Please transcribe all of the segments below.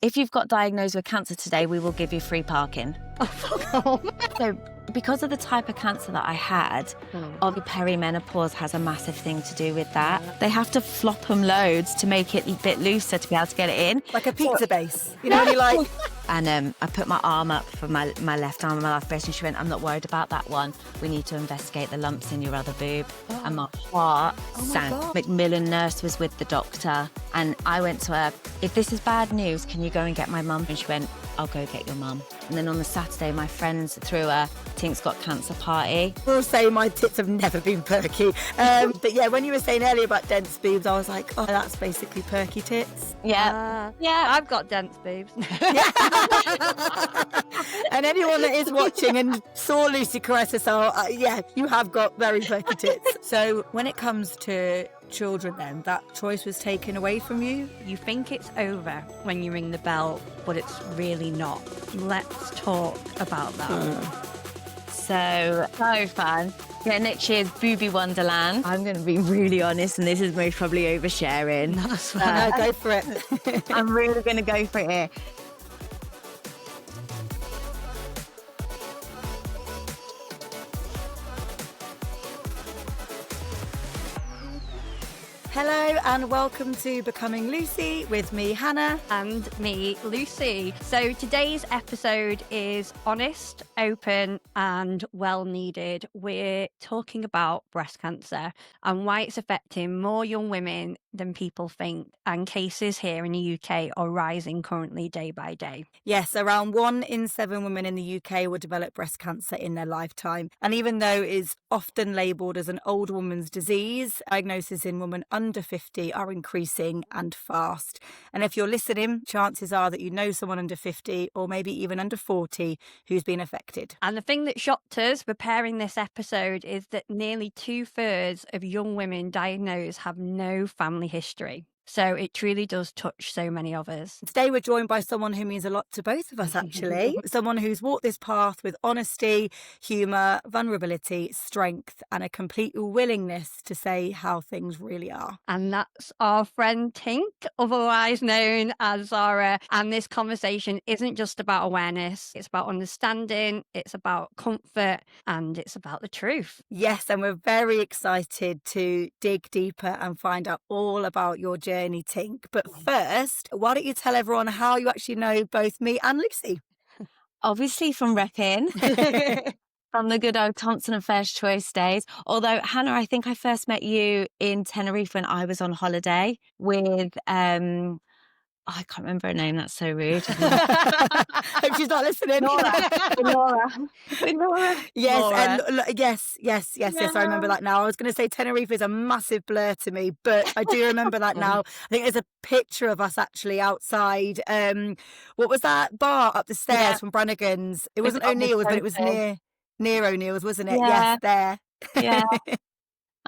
if you've got diagnosed with cancer today, we will give you free parking. Oh, fuck off. So because of the type of cancer that I had, obviously perimenopause has a massive thing to do with that. They have to flop them loads to make it a bit looser to be able to get it in. Like a pizza base. You know, when you like... And I put my arm up for my left arm and my left breast, and she went, I'm not worried about that one. We need to investigate the lumps in your other boob. And my heart sank. God. Macmillan nurse was with the doctor, and I went to her, if this is bad news, can you go and get my mum? And she went, I'll go get your mum. And then on the Saturday, my friends threw a Tink's Got Cancer party. I will say my tits have never been perky. But yeah, when you were saying earlier about dense boobs, I was like, oh, that's basically perky tits. Yeah. I've got dense boobs. And anyone that is watching and saw Lucy caress herself, yeah, you have got very perky tits. So when it comes to children then, that choice was taken away from you? You think it's over when you ring the bell, but it's really not. Let's talk about that. So fun. Yeah, next year's Booby Wonderland. I'm going to be really honest, and this is most probably oversharing. That's No, go for it. I'm really going to go for it here. Hello and welcome to Becoming Lucy with me, Hannah. And me, Lucy. So today's episode is honest, open, and well needed. We're talking about breast cancer and why it's affecting more young women than people think. And cases here in the UK are rising currently day by day. Yes, around 1 in 7 women in the UK will develop breast cancer in their lifetime. And even though it is often labelled as an old woman's disease, diagnoses in women under 50 are increasing and fast. And if you're listening, chances are that you know someone under 50 or maybe even under 40 who's been affected. And the thing that shocked us preparing this episode is that nearly 2/3 of young women diagnosed have no family history. So it truly does touch so many of us. Today we're joined by someone who means a lot to both of us, actually. Someone who's walked this path with honesty, humour, vulnerability, strength and a complete willingness to say how things really are. And that's our friend Tink, otherwise known as Zara. And this conversation isn't just about awareness. It's about understanding, it's about comfort, and it's about the truth. Yes, and we're very excited to dig deeper and find out all about your journey, Tink. But first, why don't you tell everyone how you actually know both me and Lucy? Obviously from repping. From the good old Thompson and First Choice days. Although, Hannah, I think I first met you in Tenerife when I was on holiday with... I can't remember her name. That's so rude. Hope she's not listening. Laura. Yes, Laura. and yes. I remember that now. I was going to say Tenerife is a massive blur to me, but I do remember that now. I think there's a picture of us actually outside. What was that bar up the stairs from Brannigan's? It wasn't O'Neill's, but it was near O'Neill's, wasn't it? Yeah. Yes, there. Yeah.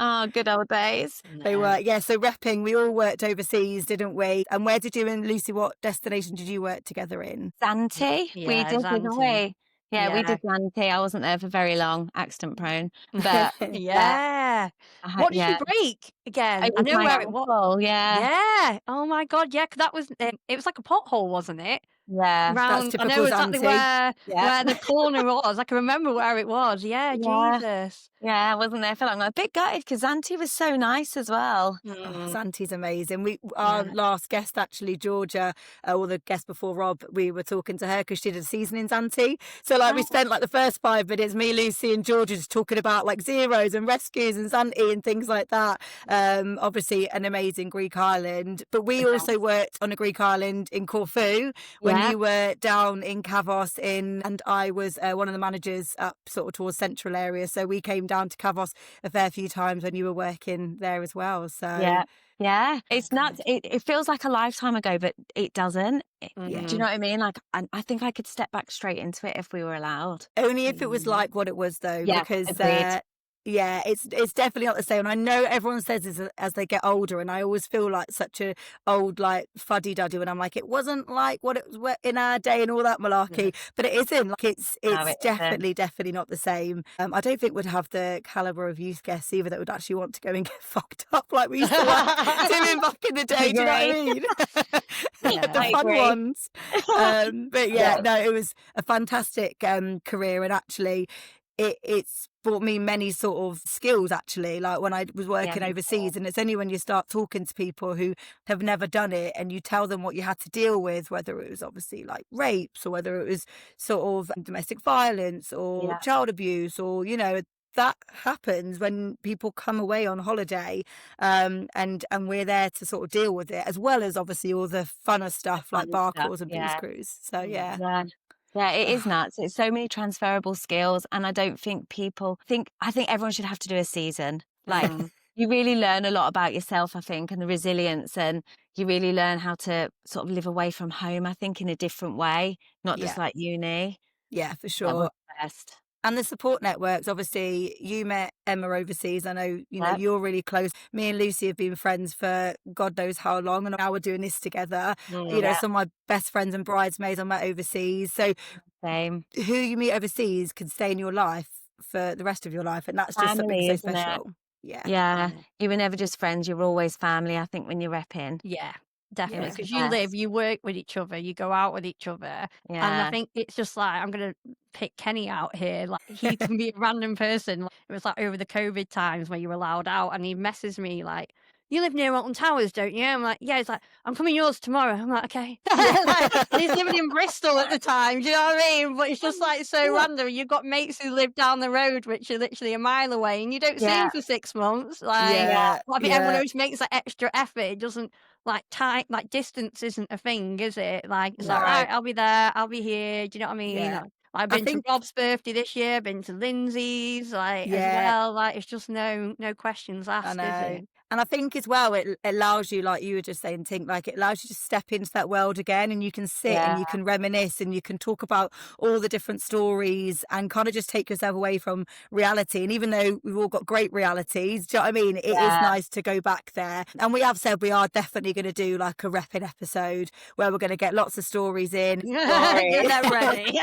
Oh, good old days. They were, yeah. So repping, we all worked overseas, didn't we? And where did you and Lucy, what destination did you work together in? Zante. We Yeah, did, Zante. didn't we? Yeah, we Yeah. did Zante. I wasn't there for very long, accident prone. But Yeah. What did you break again? It I was know my where it was. ankle, yeah. Yeah. Oh my God. Yeah. 'Cause that was, it was like a pothole, wasn't it? Yeah. Round, I know typical exactly Zante. where the corner was. I can remember where it was. Yeah. Yeah. Jesus. Yeah, I wasn't there for long. I'm a bit gutted because Zante was so nice as well. Santi's amazing. Our last guest, actually, Georgia, or the guest before Rob, we were talking to her because she did a season in Zante. So we spent the first 5 minutes, me, Lucy and Georgia, just talking about zeros and rescues and Zante and things like that. Obviously an amazing Greek island, but we also worked on a Greek island in Corfu when you were down in Kavos and I was one of the managers up sort of towards central area. So we came down to Kavos a fair few times when you were working there as well. So yeah, it's nuts. It feels like a lifetime ago, but it doesn't. Do you know what I mean? I think I could step back straight into it if we were allowed. Only if it was like what it was, though, Yeah, because agreed. Yeah, it's definitely not the same. And I know everyone says this as they get older, and I always feel like such a old like fuddy duddy when I'm like, it wasn't like what it was in our day and all that malarkey. But it isn't. Like No, it's it isn't. definitely not the same. I don't think we'd have the caliber of youth guests either that would actually want to go and get fucked up like we used to like doing back in the day. Do you know what I mean? Yeah. The I fun agree. ones. But yeah, Yeah. no, it was a fantastic career, and actually it's brought me many sort of skills actually, like when I was working Yeah. overseas. And it's only when you start talking to people who have never done it and you tell them what you had to deal with, whether it was obviously like rapes or whether it was sort of domestic violence or Yeah. child abuse, or that happens when people come away on holiday, and we're there to sort of deal with it, as well as obviously all the funner stuff like Fun bar stuff. calls and booze Yeah. cruise. So yeah. Yeah. Yeah, it is nuts. It's so many transferable skills, and I don't think I think everyone should have to do a season. Like, you really learn a lot about yourself, I think, and the resilience, and you really learn how to sort of live away from home, I think, in a different way, not Yeah, just like uni. yeah, for That was sure. the best. And the support networks, obviously, you met Emma overseas. I know, Yep. you're really close. Me and Lucy have been friends for God knows how long, and now we're doing this together. Yeah, Some of my best friends and bridesmaids I met overseas. So same. who you meet overseas can stay in your life for the rest of your life, and that's just something Family, so isn't it? special. Yeah, Yeah. You were never just friends, you were always family, I think, when you're repping. Yeah, It definitely. was yeah, the Because you live, best. you work with each other, you go out with each other. And I Yeah. think it's just like, I'm going to pick Kenny out here. Like, he can be a random person. Like, it was like over the COVID times where you were allowed out, and he messes me like, "You live near Alton Towers, don't you?" I'm like, "Yeah." He's like, "I'm coming yours tomorrow." I'm like, "Okay." Like, and he's living in Bristol at the time. Do you know what I mean? But it's just like so random. You've got mates who live down the road, which are literally a mile away, and you don't see Yeah. him for 6 months. Like, Yeah. yeah, I think everyone yeah. always makes that extra effort. It doesn't like time, like distance isn't a thing, is it? Like, it's like, No, right, I'll be there, I'll be here. Do you know what I mean? yeah. I've I been to think, Rob's birthday this year, been to Lindsay's, like, as yeah, well. Like, it's just no questions I asked, is know. it? And I think as well, it allows you, like you were just saying, Tink, like it allows you to step into that world again, and you can sit and Yeah. you can reminisce and you can talk about all the different stories and kind of just take yourself away from reality. And even though we've all got great realities, do you know what I mean? It is Yeah. nice to go back there. And we have said we are definitely going to do like a repping episode where we're going to get lots of stories in. Get them ready.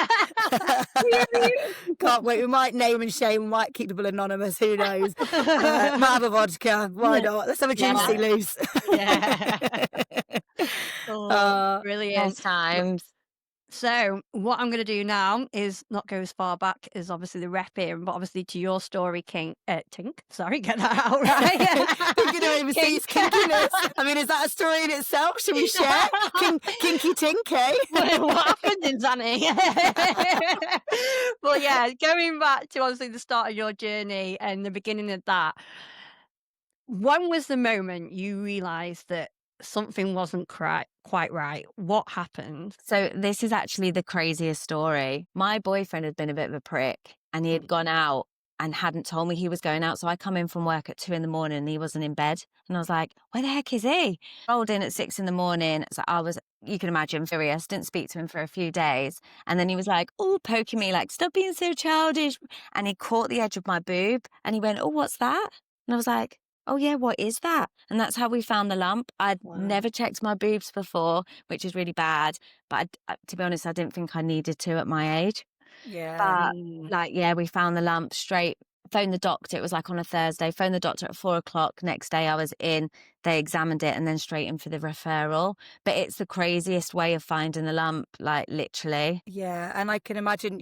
Can't wait. We might name and shame, we might keep people anonymous, who knows? Might have a vodka, why not? Let's have a Yeah. juicy loose. Yeah. Oh, Uh, brilliant. Best times. So what I'm going to do now is not go as far back as obviously the repping, but obviously to your story, Tink. Sorry, get that out right. Thinking of overseas Kink. kinkiness. I mean, is that a story in itself? Should we share? Kinky tink, eh? What happened in Zanny? Well, yeah, going back to obviously the start of your journey and the beginning of that, when was the moment you realised that something wasn't quite right? What happened? So this is actually the craziest story. My boyfriend had been a bit of a prick, and he had gone out and hadn't told me he was going out. So I come in from work at 2 a.m. and he wasn't in bed. And I was like, where the heck is he? Rolled in at 6 a.m. So I was, you can imagine, furious. Didn't speak to him for a few days. And then he was like, oh, poking me, like, stop being so childish. And he caught the edge of my boob and he went, oh, what's that? And I was like, oh yeah, what is that? And that's how we found the lump. I'd never checked my boobs before, which is really bad. But to be honest, I didn't think I needed to at my age. Yeah. But like, yeah, we found the lump straight. Phoned the doctor. It was like on a Thursday. Phoned the doctor at 4 o'clock. Next day I was in. They examined it and then straight in for the referral. But it's the craziest way of finding the lump, like literally. Yeah. And I can imagine,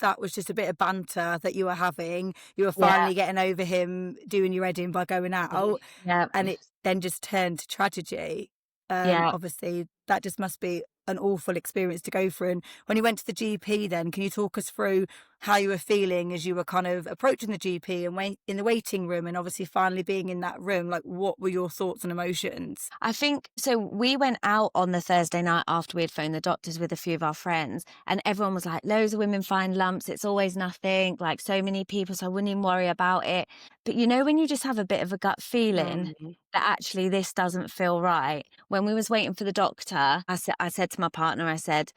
that was just a bit of banter that you were having. You were Yeah. finally getting over him doing your head in by going out. Yeah. And it then just turned to tragedy. Yeah. Obviously, that just must be an awful experience to go through. And when you went to the GP then, can you talk us through how you were feeling as you were kind of approaching the GP and in the waiting room and obviously finally being in that room? Like, what were your thoughts and emotions? I think so. We went out on the Thursday night after we had phoned the doctors with a few of our friends, and everyone was like, loads of women find lumps. It's always nothing, like so many people. So I wouldn't even worry about it. But when you just have a bit of a gut feeling that actually this doesn't feel right. When we was waiting for the doctor, I said to my partner, I said,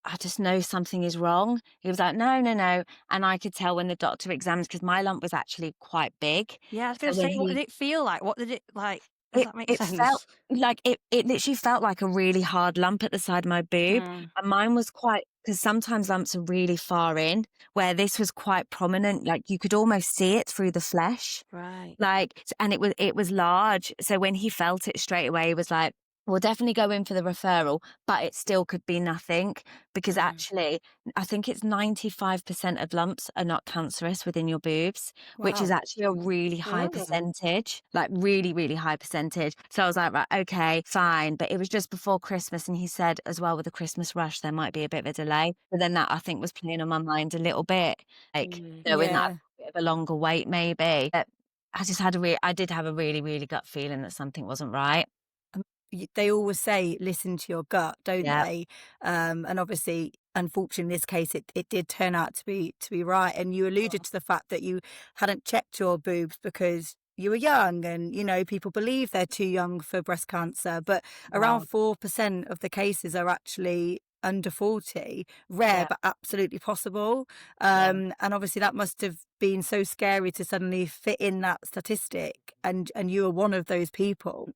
I just know something is wrong. He was like, no, no, no. And I could tell when the doctor examined, because my lump was actually quite big. Yeah, I was gonna So when say, what did it feel like? What did it like? Does that make it felt sense? like it literally felt like a really hard lump at the side of my boob, Mm. and mine was quite, because sometimes lumps are really far in, where this was quite prominent, like you could almost see it through the flesh. Right. Like, and it was large. So when he felt it straight away, he was like, we'll definitely go in for the referral, but it still could be nothing, because Mm. actually, I think it's 95% of lumps are not cancerous within your boobs, which is Wow. actually a really high Mm. percentage, like really, really high percentage. So I was like, right, okay, fine. But it was just before Christmas. And he said as well, with the Christmas rush, there might be a bit of a delay. But then that, I think, was playing on my mind a little bit, like Mm. knowing that Yeah. I've got a bit of a longer wait maybe. I did have a really, really gut feeling that something wasn't right. They always say listen to your gut, don't Yeah, they? And obviously, unfortunately, in this case, it did turn out to be right. And you alluded to the fact that you hadn't checked your boobs because you were young, and people believe they're too young for breast cancer, but around wow, 4% of the cases are actually under 40, rare yeah, but absolutely possible. yeah. And obviously that must have been so scary to suddenly fit in that statistic, and you were one of those people.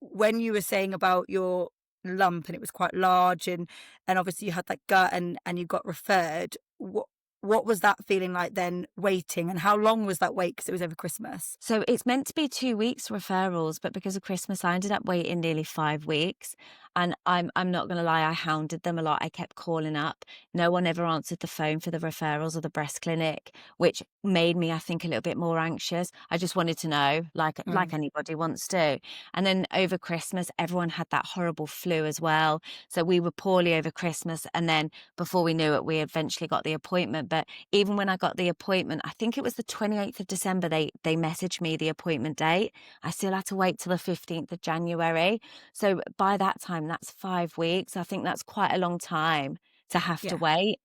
When you were saying about your lump and it was quite large, and obviously you had that gut, and you got referred, what was that feeling like then, waiting, and how long was that wait, because it was over Christmas? So it's meant to be 2 weeks referrals, but because of Christmas, I ended up waiting nearly 5 weeks. And I'm not going to lie, I hounded them a lot. I kept calling up. No one ever answered the phone for the referrals or the breast clinic, which made me, I think, a little bit more anxious. I just wanted to know, like Mm. anybody wants to. And then over Christmas, everyone had that horrible flu as well. So we were poorly over Christmas, and then before we knew it, we eventually got the appointment. But even when I got the appointment, I think it was the 28th of December, they messaged me the appointment date. I still had to wait till the 15th of January. So by that time, that's 5 weeks. I think that's quite a long time to have to Yeah. wait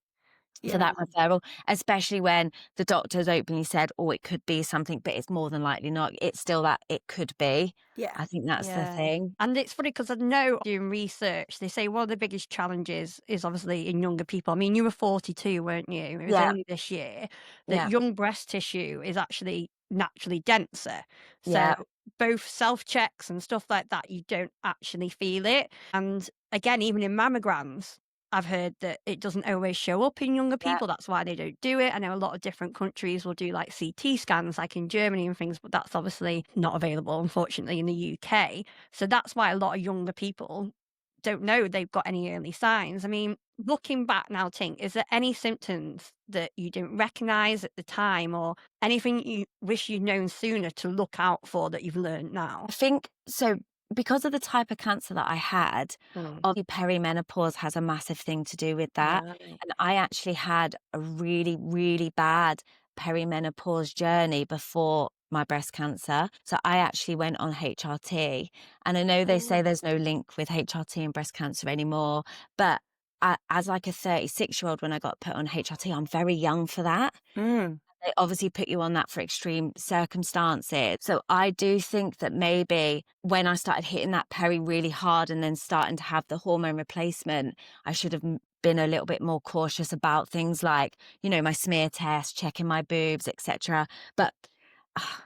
for Yeah. that referral, especially when the doctors openly said, oh, it could be something, but it's more than likely not. It's still that it could be. Yeah. I think that's the Yeah. thing. And it's funny because I know doing research, they say one of the biggest challenges is obviously in younger people. I mean, you were 42, weren't you? It was Yeah, only this year that yeah, young breast tissue is actually naturally denser. So yeah. both self checks and stuff like that, you don't actually feel it. And again, even in mammograms, I've heard that it doesn't always show up in younger Yeah. people. That's why they don't do it. I know a lot of different countries will do like CT scans, like in Germany and things, but that's obviously not available, unfortunately, in the UK. So that's why a lot of younger people don't know they've got any early signs. I mean, looking back now, Tink, is there any symptoms that you didn't recognize at the time or anything you wish you'd known sooner to look out for that you've learned now? I think so, because of the type of cancer that I had, Mm. obviously perimenopause has a massive thing to do with that. Right. And I actually had a really, really bad perimenopause journey before my breast cancer. So I actually went on HRT. And I know they say Oh. there's no link with HRT and breast cancer anymore, but as like a 36-year-old, when I got put on HRT, I'm very young for that. Mm. They obviously put you on that for extreme circumstances. So I do think that maybe when I started hitting that peri really hard and then starting to have the hormone replacement, I should have been a little bit more cautious about things like, my smear test, checking my boobs, etc. But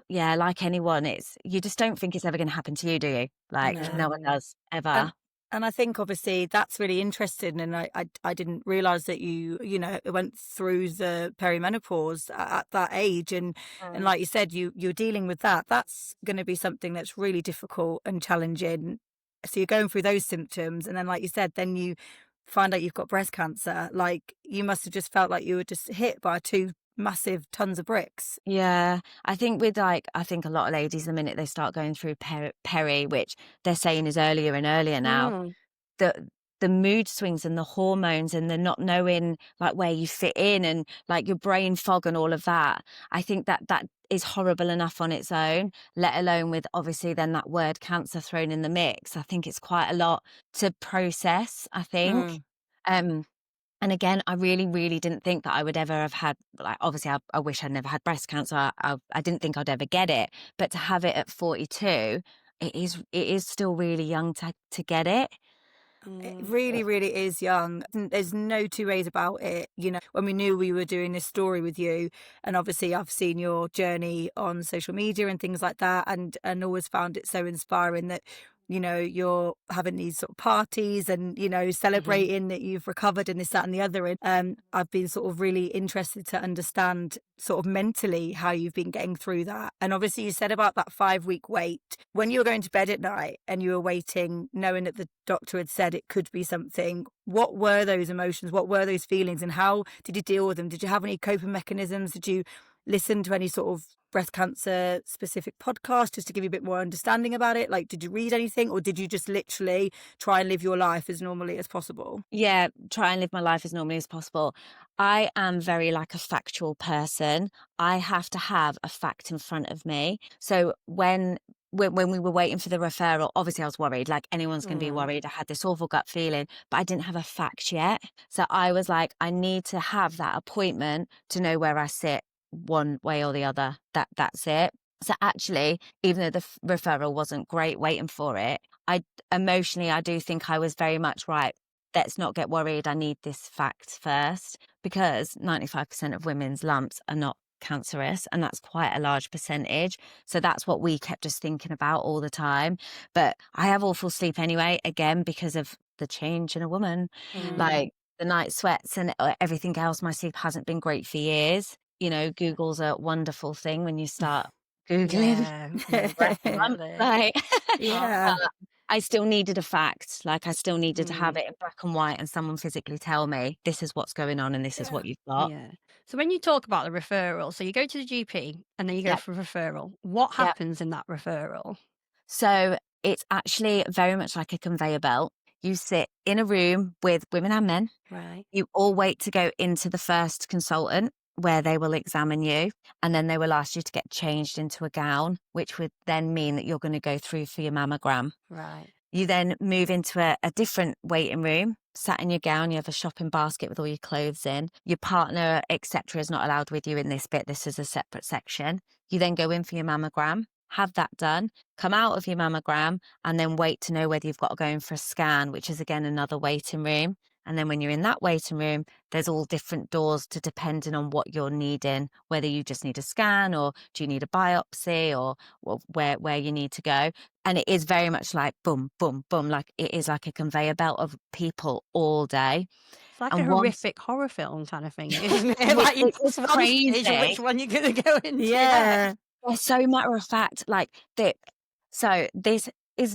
yeah, like anyone, you just don't think it's ever going to happen to you, do you? Like no one No. does And ever. and I think obviously that's really interesting, and I didn't realize that you went through the perimenopause at that age, and Mm. like you said, you're dealing with that. That's going to be something that's really difficult and challenging. So you're going through those symptoms, and then like you said, then you find out you've got breast cancer. Like, you must have just felt like you were just hit by two massive tons of bricks. Yeah, I think a lot of ladies, the minute they start going through peri, which they're saying is earlier and earlier now, Mm. the the mood swings and the hormones and the not knowing like where you fit in and like your brain fog and all of that. I think that is horrible enough on its own, let alone with obviously then that word cancer thrown in the mix. I think it's quite a lot to process, I think. Mm. Um and again, I really, really didn't think that I would ever have had, like, obviously, I wish I'd never had breast cancer. I didn't think I'd ever get it. But to have it at 42, it is still really young to get it. It really, really is young. There's no two ways about it. You know, when we knew we were doing this story with you, and obviously I've seen your journey on social media and things like that, and always found it so inspiring that, you know, you're having these sort of parties and, you know, celebrating that you've recovered and this, that and the other. And I've been sort of really interested to understand sort of mentally how you've been getting through that. And obviously you said about that 5-week wait. When you were going to bed at night and you were waiting, knowing that the doctor had said it could be something, what were those emotions? What were those feelings? And how did you deal with them? Did you have any coping mechanisms? Did you listen to any sort of breast cancer specific podcast just to give you a bit more understanding about it? Like, did you read anything, or did you just literally try and live your life as normally as possible? Yeah, try and live my life as normally as possible. I am very like a factual person. I have to have a fact in front of me. So when we were waiting for the referral, obviously I was worried, like anyone's going to be worried. I had this awful gut feeling, but I didn't have a fact yet. So I was like, I need to have that appointment to know where I sit one way or the other. That's it. So actually, even though the referral wasn't great waiting for it, I emotionally, I do think I was very much right. Let's not get worried. I need this fact first, because 95% of women's lumps are not cancerous, and that's quite a large percentage. So that's what we kept just thinking about all the time. But I have awful sleep anyway, again, because of the change in a woman, like the night sweats and everything else. My sleep hasn't been great for years. You know, Google's a wonderful thing when you start Googling breast lump, definitely. like, Yeah. I still needed a fact. Like, I still needed to have it in black and white and someone physically tell me this is what's going on and this is what you've got. Yeah. So when you talk about the referral, so you go to the GP and then you go Yep. for referral. What Yep. happens in that referral? So it's actually very much like a conveyor belt. You sit in a room with women and men. Right. You all wait to go into the first consultant, where they will examine you, and then they will ask you to get changed into a gown, which would then mean that you're going to go through for your mammogram. Right. You then move into a different waiting room, sat in your gown, you have a shopping basket with all your clothes in. Your partner, etc., is not allowed with you in this bit. This is a separate section. You then go in for your mammogram, have that done, come out of your mammogram, and then wait to know whether you've got to go in for a scan, which is again another waiting room. And then when you're in that waiting room, there's all different doors to depending on what you're needing, whether you just need a scan or do you need a biopsy, or where you need to go. And it is very much like boom, boom, boom. Like it is like a conveyor belt of people all day. It's like And a horrific horror film kind of thing, isn't it? Like you it's just on stage and crazy. which one you're going to go into. Yeah. They're so matter of fact, like that. So this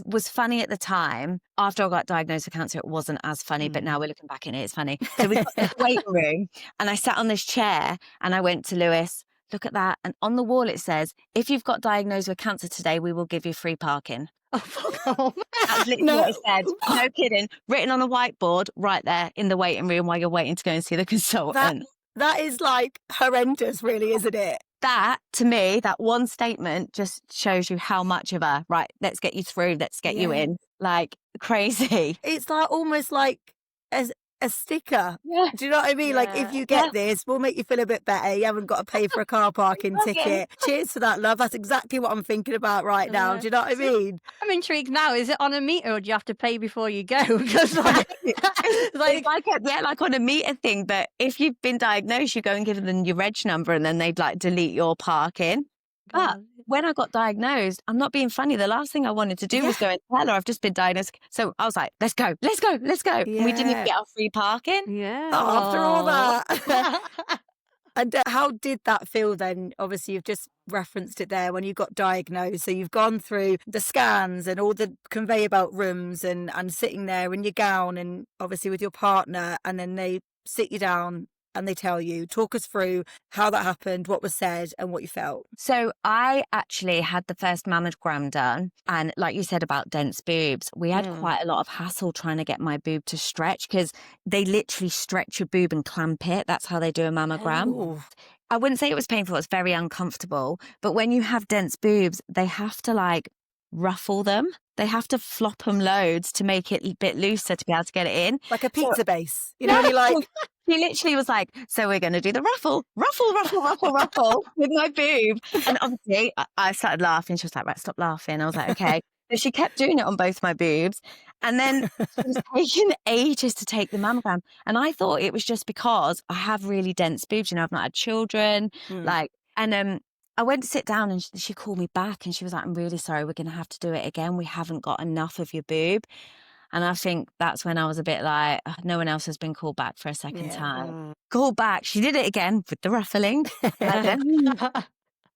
was funny at the time. After I got diagnosed with cancer, it wasn't as funny, but now we're looking back in it, it's funny. So we got to the waiting room and I sat on this chair and I went to Lewis, look at that. And on the wall it says, if you've got diagnosed with cancer today, we will give you free parking. Oh, fuck off. That's literally what it said. No kidding. Written on a whiteboard right there in the waiting room while you're waiting to go and see the consultant. That is like horrendous, really, isn't it? That, to me, that one statement just shows you how much of a, right, let's get you through, let's get you in. Like, crazy. It's like almost like a sticker. Yeah. Do you know what I mean? Like, if you get this, we'll make you feel a bit better. You haven't got to pay for a car parking ticket. Cheers for that, love. That's exactly what I'm thinking about right now. Do you know what I mean? I'm intrigued now. Is it on a meter or do you have to pay before you go? Because like, like on a meter thing. But if you've been diagnosed, you go and give them your reg number and then they'd like delete your parking. But when I got diagnosed, I'm not being funny. The last thing I wanted to do was go and tell her I've just been diagnosed. So I was like, let's go. Yeah. And we didn't even get our free parking. yeah. After all that. And how did that feel then? Obviously, you've just referenced it there when you got diagnosed. So you've gone through the scans and all the conveyor belt rooms and sitting there in your gown and obviously with your partner, and then they sit you down and they tell you, talk us through how that happened, what was said and what you felt. So I actually had the first mammogram done. And like you said about dense boobs, we had quite a lot of hassle trying to get my boob to stretch because they literally stretch your boob and clamp it. That's how they do a mammogram. Oh. I wouldn't say it was painful. It's very uncomfortable. But when you have dense boobs, they have to like ruffle them. They have to flop them loads to make it a bit looser to be able to get it in. Like a pizza base. You know, when you're like... He literally was like, so we're going to do the ruffle with my boob. And obviously I started laughing. She was like, right, stop laughing. I was like, okay. So she kept doing it on both my boobs. And then she was taking ages to take the mammogram. And I thought it was just because I have really dense boobs, I've not had children. And I went to sit down and she called me back and she was like, I'm really sorry, we're going to have to do it again. We haven't got enough of your boob. And I think that's when I was a bit like, "Ugh, no one else has been called back for a second time." Called back. She did it again with the ruffling. And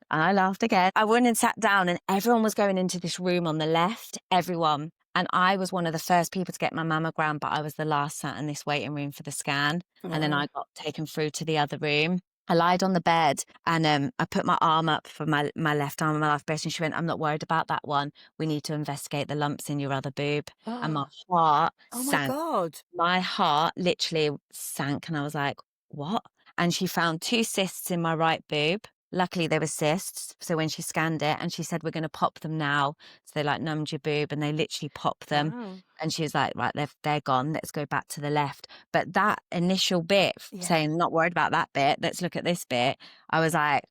I laughed again. I went and sat down and everyone was going into this room on the left, everyone. And I was one of the first people to get my mammogram, but I was the last sat in this waiting room for the scan. And then I got taken through to the other room. I lied on the bed and I put my arm up for my left arm and my left breast. And she went, I'm not worried about that one. We need to investigate the lumps in your other boob. And my heart Oh my sank. God. My heart literally sank. And I was like, what? And she found 2 cysts in my right boob. Luckily, they were cysts. So when she scanned it and she said, we're going to pop them now. So they like numbed your boob and they literally popped them. Wow. And she was like, right, they're gone. Let's go back to the left. But that initial bit saying, not worried about that bit, let's look at this bit. I was like,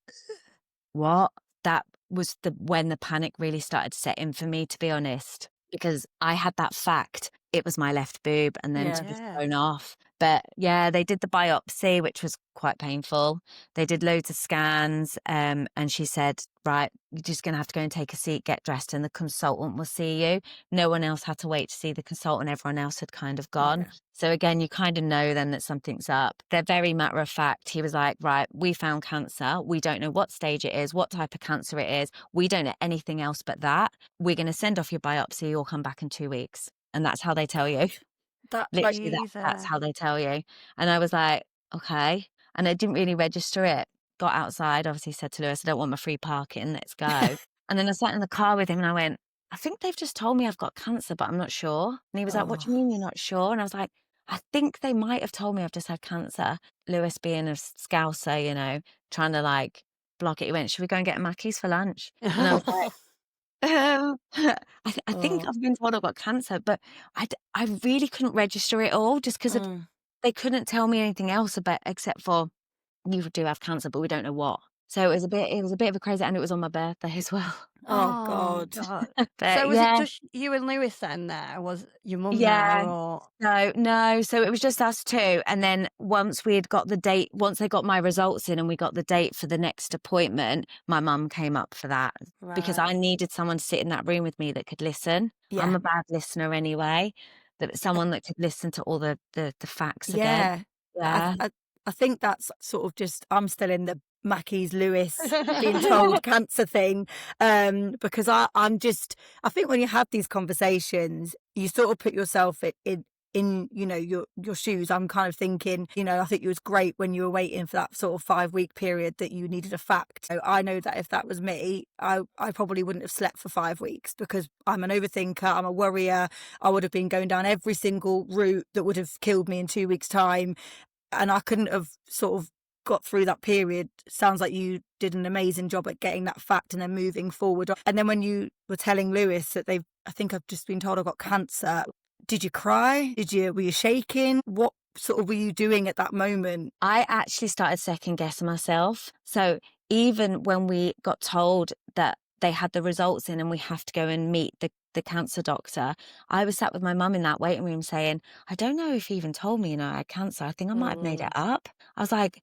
what? That was when the panic really started to set in for me, to be honest, because I had that fact. It was my left boob and then to be thrown off. But yeah, they did the biopsy, which was quite painful. They did loads of scans and she said, right, you're just going to have to go and take a seat, get dressed, and the consultant will see you. No one else had to wait to see the consultant. Everyone else had kind of gone. Yeah. So again, you kind of know then that something's up. They're very matter of fact. He was like, right, we found cancer. We don't know what stage it is, what type of cancer it is. We don't know anything else but that. We're going to send off your biopsy. You'll come back in 2 weeks. And that's how they tell you. That like Literally, that's how they tell you. And I was like, okay. And I didn't really register it. Got outside, obviously said to Lewis, I don't want my free parking. Let's go. And then I sat in the car with him and I went, I think they've just told me I've got cancer, but I'm not sure. And he was like, what do you mean you're not sure? And I was like, I think they might have told me I've just had cancer. Lewis being a scouser, trying to like block it. He went, should we go and get Mackey's for lunch? And I was like, I think I've been told I've got cancer, but I really couldn't register it all just because they couldn't tell me anything else except for you do have cancer, but we don't know what. So it was a bit of a crazy, and it was on my birthday as well. Oh God. But So was yeah. it just you and Lewis then there? Was your mum Yeah. there or? No. So it was just us two. And then once we had got the date, once they got my results in and we got the date for the next appointment, my mum came up for that because I needed someone to sit in that room with me that could listen. I'm a bad listener anyway, that someone that could listen to all the facts again. Yeah. I think that's sort of just, I'm still in the Mackey's Lewis being told cancer thing, because I think when you have these conversations, you sort of put yourself in your shoes. I'm kind of thinking, I think it was great when you were waiting for that sort of 5-week period that you needed a fact. So I know that if that was me, I probably wouldn't have slept for 5 weeks because I'm an overthinker, I'm a worrier. I would have been going down every single route that would have killed me in 2 weeks' time. And I couldn't have sort of got through that period. Sounds like you did an amazing job at getting that fact and then moving forward. And then when you were telling Lewis that I think I've just been told I've got cancer, did you cry? Were you shaking? What sort of were you doing at that moment? I actually started second guessing myself. So even when we got told that they had the results in and we have to go and meet the cancer doctor, I was sat with my mum in that waiting room saying, I don't know if he even told me, I had cancer. I think I might have made it up. I was like,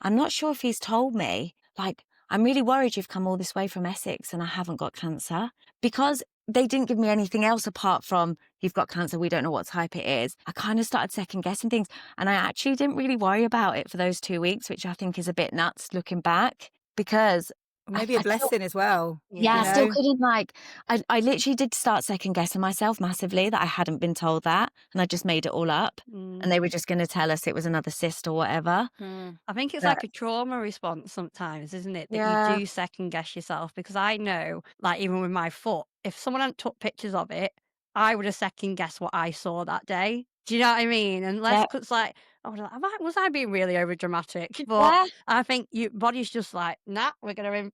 I'm not sure if he's told me. Like, I'm really worried you've come all this way from Essex and I haven't got cancer, because they didn't give me anything else apart from you've got cancer, we don't know what type it is. I kind of started second guessing things and I actually didn't really worry about it for those 2 weeks, which I think is a bit nuts looking back, because maybe a blessing as well. Yeah, I still couldn't I literally did start second guessing myself massively that I hadn't been told that and I just made it all up and they were just going to tell us it was another cyst or whatever. I think it's like a trauma response sometimes, isn't it? That you do second guess yourself, because I know, like even with my foot, if someone hadn't took pictures of it, I would have second guessed what I saw that day. Do you know what I mean? Unless it's like, was I being really over dramatic? But I think your body's just like, nah, we're gonna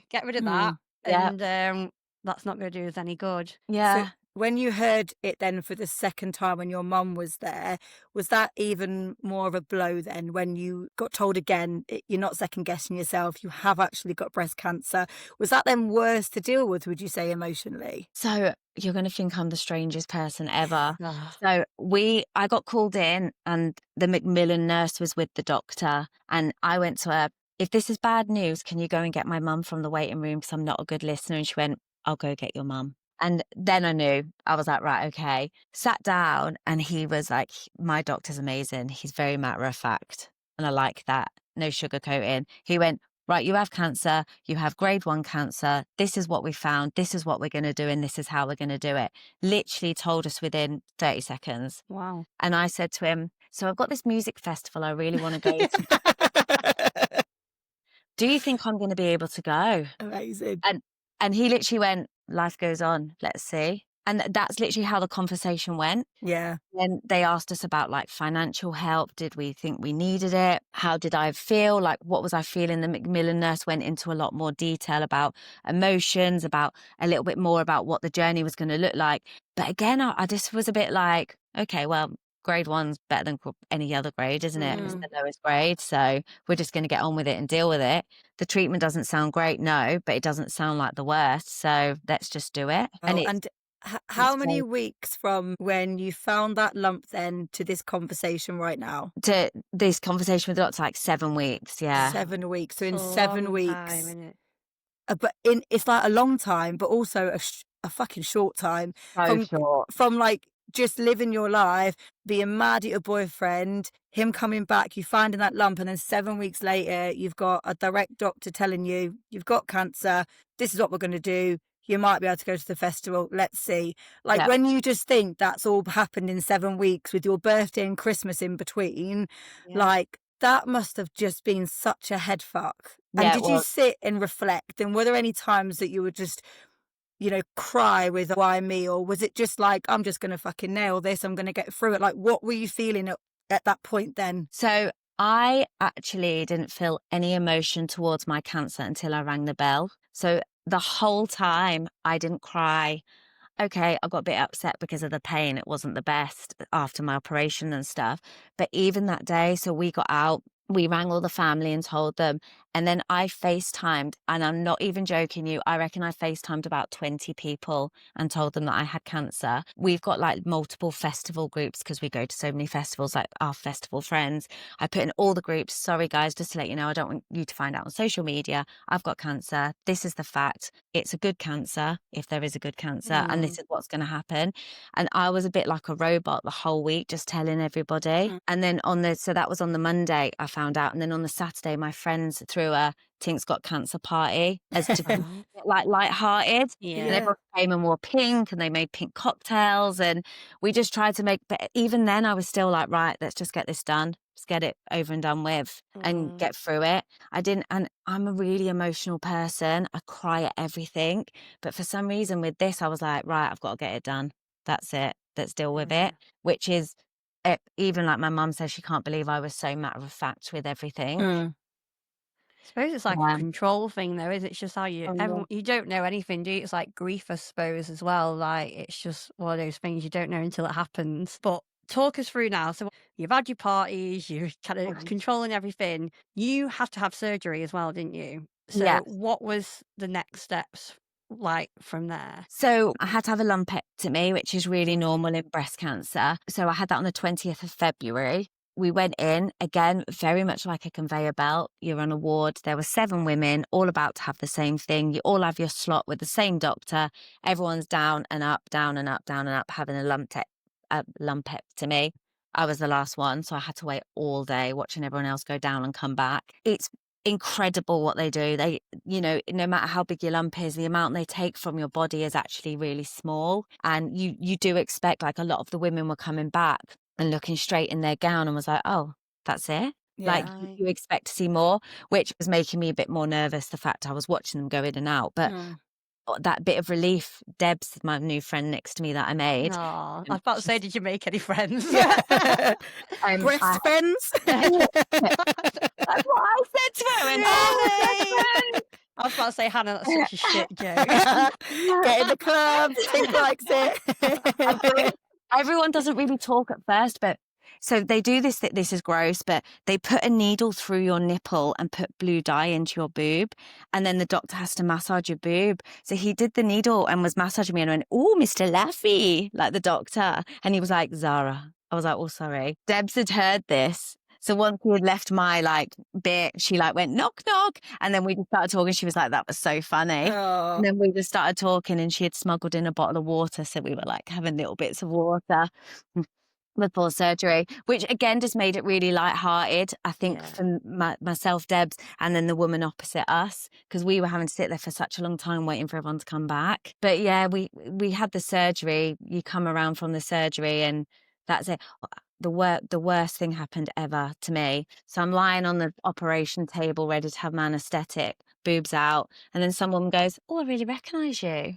get rid of that, and that's not gonna do us any good. Yeah. when you heard it then for the second time when your mum was there, was that even more of a blow then when you got told again, you're not second guessing yourself, you have actually got breast cancer? Was that then worse to deal with, would you say, emotionally? So you're going to think I'm the strangest person ever. Ah. So I got called in and the Macmillan nurse was with the doctor and I went to her, if this is bad news, can you go and get my mum from the waiting room because I'm not a good listener? And she went, I'll go get your mum. And then I knew, I was like, right, okay. Sat down and he was like, my doctor's amazing. He's very matter of fact. And I like that. No sugarcoating. He went, right, you have cancer, you have grade 1 cancer. This is what we found. This is what we're going to do. And this is how we're going to do it. Literally told us within 30 seconds. Wow. And I said to him, so I've got this music festival I really want to go to. Do you think I'm going to be able to go? Amazing. And he literally went, life goes on, let's see. And that's literally how the conversation went. Yeah. Then they asked us about like financial help. Did we think we needed it? How did I feel? Like, what was I feeling? The Macmillan nurse went into a lot more detail about emotions, about a little bit more about what the journey was going to look like. But again, I just was a bit like, okay, well, grade 1's better than any other grade, isn't it? It's the lowest grade. So we're just going to get on with it and deal with it. The treatment doesn't sound great, no, but it doesn't sound like the worst. So let's just do it. And how many weeks from when you found that lump then to this conversation right now? To this conversation with the doctor, like 7 weeks, yeah. 7 weeks. So in It's a 7 long weeks, time, isn't it? but it's like a long time, but also a fucking short time. So short. From like just living your life, being mad at your boyfriend, him coming back, you finding that lump, and then 7 weeks later, you've got a direct doctor telling you you've got cancer. This is what we're going to do. You might be able to go to the festival. Let's see. Like Yeah. when you just think that's all happened in 7 weeks with your birthday and Christmas in between, like that must have just been such a head fuck. And did you sit and reflect? And were there any times that you would just, cry with why me? Or was it just like, I'm just going to fucking nail this. I'm going to get through it. Like, what were you feeling at that point then? So I actually didn't feel any emotion towards my cancer until I rang the bell. So the whole time I didn't cry. Okay, I got a bit upset because of the pain. It wasn't the best after my operation and stuff. But even that day, so we got out, we rang all the family and told them. And then I FaceTimed, and I'm not even joking you, I reckon I FaceTimed about 20 people and told them that I had cancer. We've got like multiple festival groups because we go to so many festivals, like our festival friends. I put in all the groups, sorry guys, just to let you know, I don't want you to find out on social media, I've got cancer. This is the fact. It's a good cancer, if there is a good cancer, and this is what's going to happen. And I was a bit like a robot the whole week, just telling everybody. And then so that was on the Monday, I found out. And then on the Saturday, my friends threw a Tink's got cancer party as to be like lighthearted. And everyone came and wore pink and they made pink cocktails. And we just tried to but even then I was still like, right, let's just get this done. Just get it over and done with and get through it. And I'm a really emotional person. I cry at everything. But for some reason with this, I was like, right, I've got to get it done. That's it. Let's deal with it. Which is, even like my mum says, she can't believe I was so matter of fact with everything. I suppose it's like a control thing, though, is it? It's just how you don't know anything, do you? It's like grief, I suppose, as well. Like it's just one of those things you don't know until it happens. But talk us through now. So you've had your parties, you're kind of controlling everything. You had to have surgery as well, didn't you? So what was the next steps like from there? So I had to have a lumpectomy, which is really normal in breast cancer. So I had that on the 20th of February. We went in, again, very much like a conveyor belt. You're on a ward. There were 7 women, all about to have the same thing. You all have your slot with the same doctor. Everyone's down and up, down and up, down and up, having a lumpectomy. I was the last one, so I had to wait all day watching everyone else go down and come back. It's incredible what they do. They, no matter how big your lump is, the amount they take from your body is actually really small. And you do expect, like a lot of the women were coming back and looking straight in their gown and was like, oh, that's it? Like you expect to see more, which was making me a bit more nervous, the fact I was watching them go in and out. But that bit of relief, Deb's my new friend next to me that I made. Oh, I was about to say, did you make any friends? Breast friends? That's what I said to her. I was about to say, Hannah, that's such a shit joke. Get in the club. Tink likes it. Everyone doesn't really talk at first, but so they do this. This is gross, but they put a needle through your nipple and put blue dye into your boob, and then the doctor has to massage your boob. So he did the needle and was massaging me, and I went, "Oh, Mr. Laffy," like the doctor, and he was like, "Zara." I was like, "Oh, sorry." Debs had heard this. So once he had left my bit, she went knock knock, and then we just started talking. She was like, "That was so funny." Oh. And then we just started talking, and she had smuggled in a bottle of water, so we were having little bits of water before surgery, which again just made it really lighthearted. I think for myself, Debs, and then the woman opposite us, because we were having to sit there for such a long time waiting for everyone to come back. But yeah, we had the surgery. You come around from the surgery, and that's it. The worst thing happened ever to me. So I'm lying on the operation table ready to have my anaesthetic, boobs out, and then someone goes, "Oh, I really recognise you."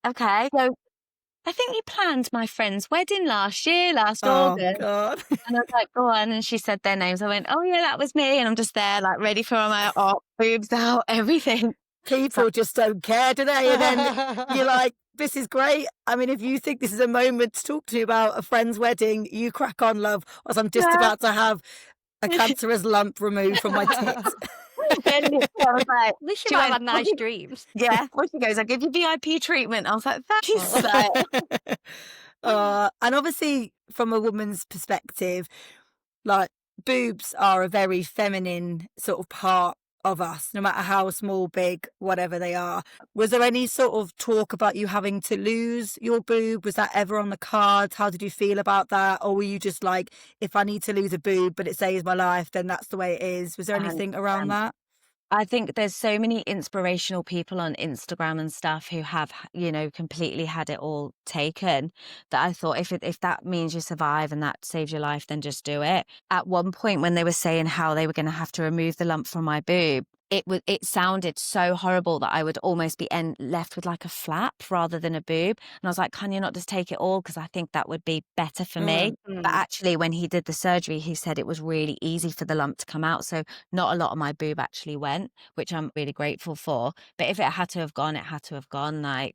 Okay, so I think you planned my friend's wedding last Oh, August. God. And I was like, "Go on." And she said their names. I went, "Oh yeah, that was me." And I'm just there ready for my boobs out, everything. People just don't care, do they? And then you're like, this is great. I mean, if you think this is a moment to talk to me about a friend's wedding, you crack on, love, as I'm just about to have a cancerous lump removed from my tits. Then I was like, At least she you might have went, had nice dreams. yeah. Well, she goes, "I'll give you VIP treatment." I was like, "Thank you so." And obviously, from a woman's perspective, boobs are a very feminine sort of part of us, no matter how small, big, whatever they are. Was there any sort of talk about you having to lose your boob? Was that ever on the cards? How did you feel about that? Or were you just like, if I need to lose a boob, but it saves my life, then that's the way it is? Was there anything around that? I think there's so many inspirational people on Instagram and stuff who have, completely had it all taken, that I thought if that means you survive and that saves your life, then just do it. At one point when they were saying how they were going to have to remove the lump from my boob, it sounded so horrible that I would almost be left with a flap rather than a boob. And I was like, "Can you not just take it all? Because I think that would be better for me." But actually, when he did the surgery, he said it was really easy for the lump to come out. So not a lot of my boob actually went, which I'm really grateful for. But if it had to have gone, it had to have gone. I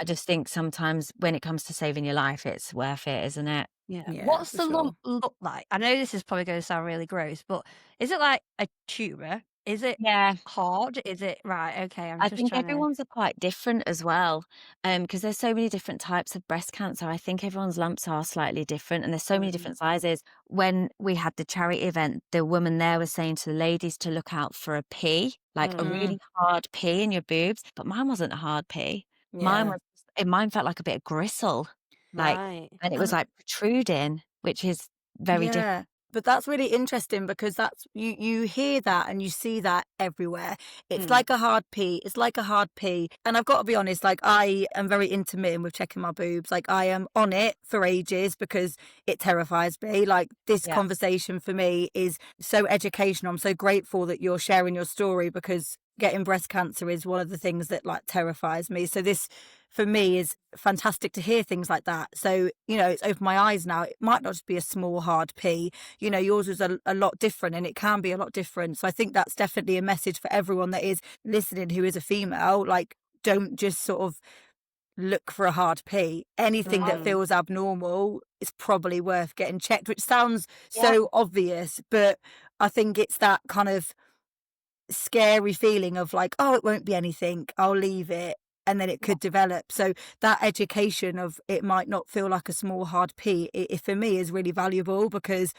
just think sometimes when it comes to saving your life, it's worth it, isn't it? Yeah. What's the lump look like? I know this is probably going to sound really gross, but is it like a tumour? Is it hard? Is it right? Okay, I'm I just think trying to. everyone's are quite different as well, because there's so many different types of breast cancer. I think everyone's lumps are slightly different, and there's so many different sizes. When we had the charity event, the woman there was saying to the ladies to look out for a P, a really hard P in your boobs, but mine wasn't a hard P. Mine felt like a bit of gristle, Right. and it was protruding, which is very different. But that's really interesting because that's you hear that and you see that everywhere. It's like a hard P. It's like a hard P. And I've got to be honest, I am very intermittent with checking my boobs. I am on it for ages because it terrifies me. This conversation for me is so educational. I'm so grateful that you're sharing your story because getting breast cancer is one of the things that terrifies me. So this for me is fantastic to hear things like that. So, it's opened my eyes now. It might not just be a small hard P. Yours was a lot different and it can be a lot different. So I think that's definitely a message for everyone that is listening who is a female. Don't just sort of look for a hard P. Anything that feels abnormal is probably worth getting checked, which sounds so obvious, but I think it's that kind of scary feeling of oh, it won't be anything, I'll leave it, and then it could develop. So that education of it might not feel like a small hard P, it for me is really valuable because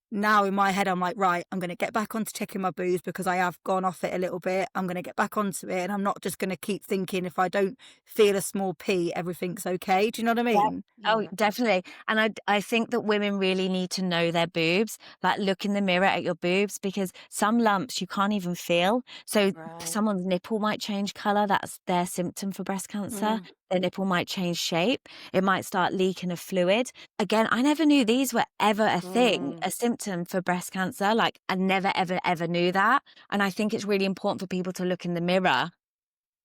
now in my head I'm like, right, I'm going to get back onto checking my boobs because I have gone off it a little bit. I'm going to get back onto it and I'm not just going to keep thinking if I don't feel a small P, everything's okay. Do you know what I mean? Yeah. Oh, definitely. And I think that women really need to know their boobs, look in the mirror at your boobs, because some lumps you can't even feel. So someone's nipple might change colour. That's their symptom for breast cancer. Their nipple might change shape. It might start leaking a fluid. Again, I never knew these were ever a thing, a symptom for breast cancer. I never, ever, ever knew that. And I think it's really important for people to look in the mirror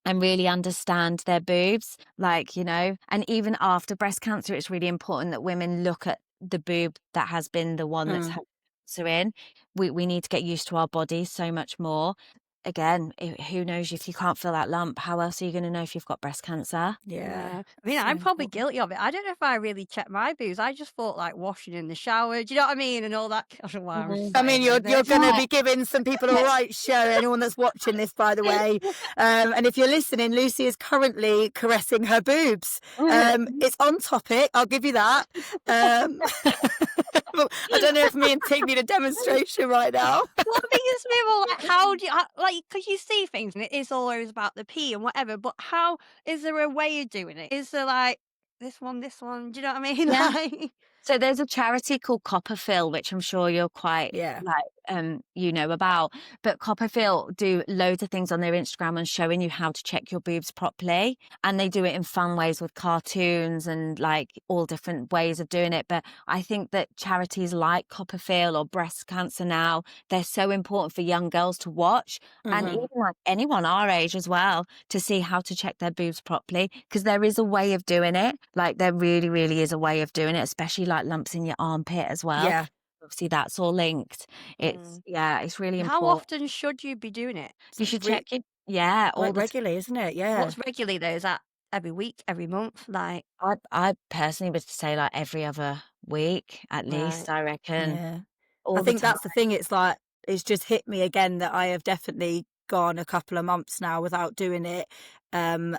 and really understand their boobs, and even after breast cancer, it's really important that women look at the boob that has been the one that's had cancer in. We need to get used to our bodies so much more. again, who knows if you can't feel that lump? How else are you going to know if you've got breast cancer? Yeah. I mean, So I'm probably important. guilty of it. I don't know if I really check my boobs. I just thought like washing in the shower. Do you know what I mean? And all that. I don't know why I'm I mean, saying you're this. going to be giving some people a right show. Anyone that's watching this, by the way, and if you're listening, Lucy is currently caressing her boobs. It's on topic. I'll give you that. I don't know if me and Tink need a demonstration right now. Well, I think it's more like how do you like because you see things and it is always about the pee and whatever. But how is there a way of doing it? Is there like this one? Do you know what I mean? Yeah. Like, So there's a charity called Copperfield, which I'm sure you're quite Yeah. you know about. But Copperfield do loads of things on their Instagram and showing you how to check your boobs properly. And they do it in fun ways with cartoons and like all different ways of doing it. But I think that charities like Copperfield or Breast Cancer Now, they're so important for young girls to watch and even like anyone our age as well to see how to check their boobs properly, because there is a way of doing it. Like there really, really is a way of doing it, especially like lumps in your armpit as well. Yeah. Obviously that's all linked. It's it's really how important. often should you be doing it? You should Re- check it. All Like the regularly, isn't it? Yeah. What's regularly though? Is that every week, every month? Like, I personally would say like every other week at least, right. I reckon. Yeah. I All the think time. that's the thing. It's like, it's just hit me again that I have definitely gone a couple of months now without doing it. And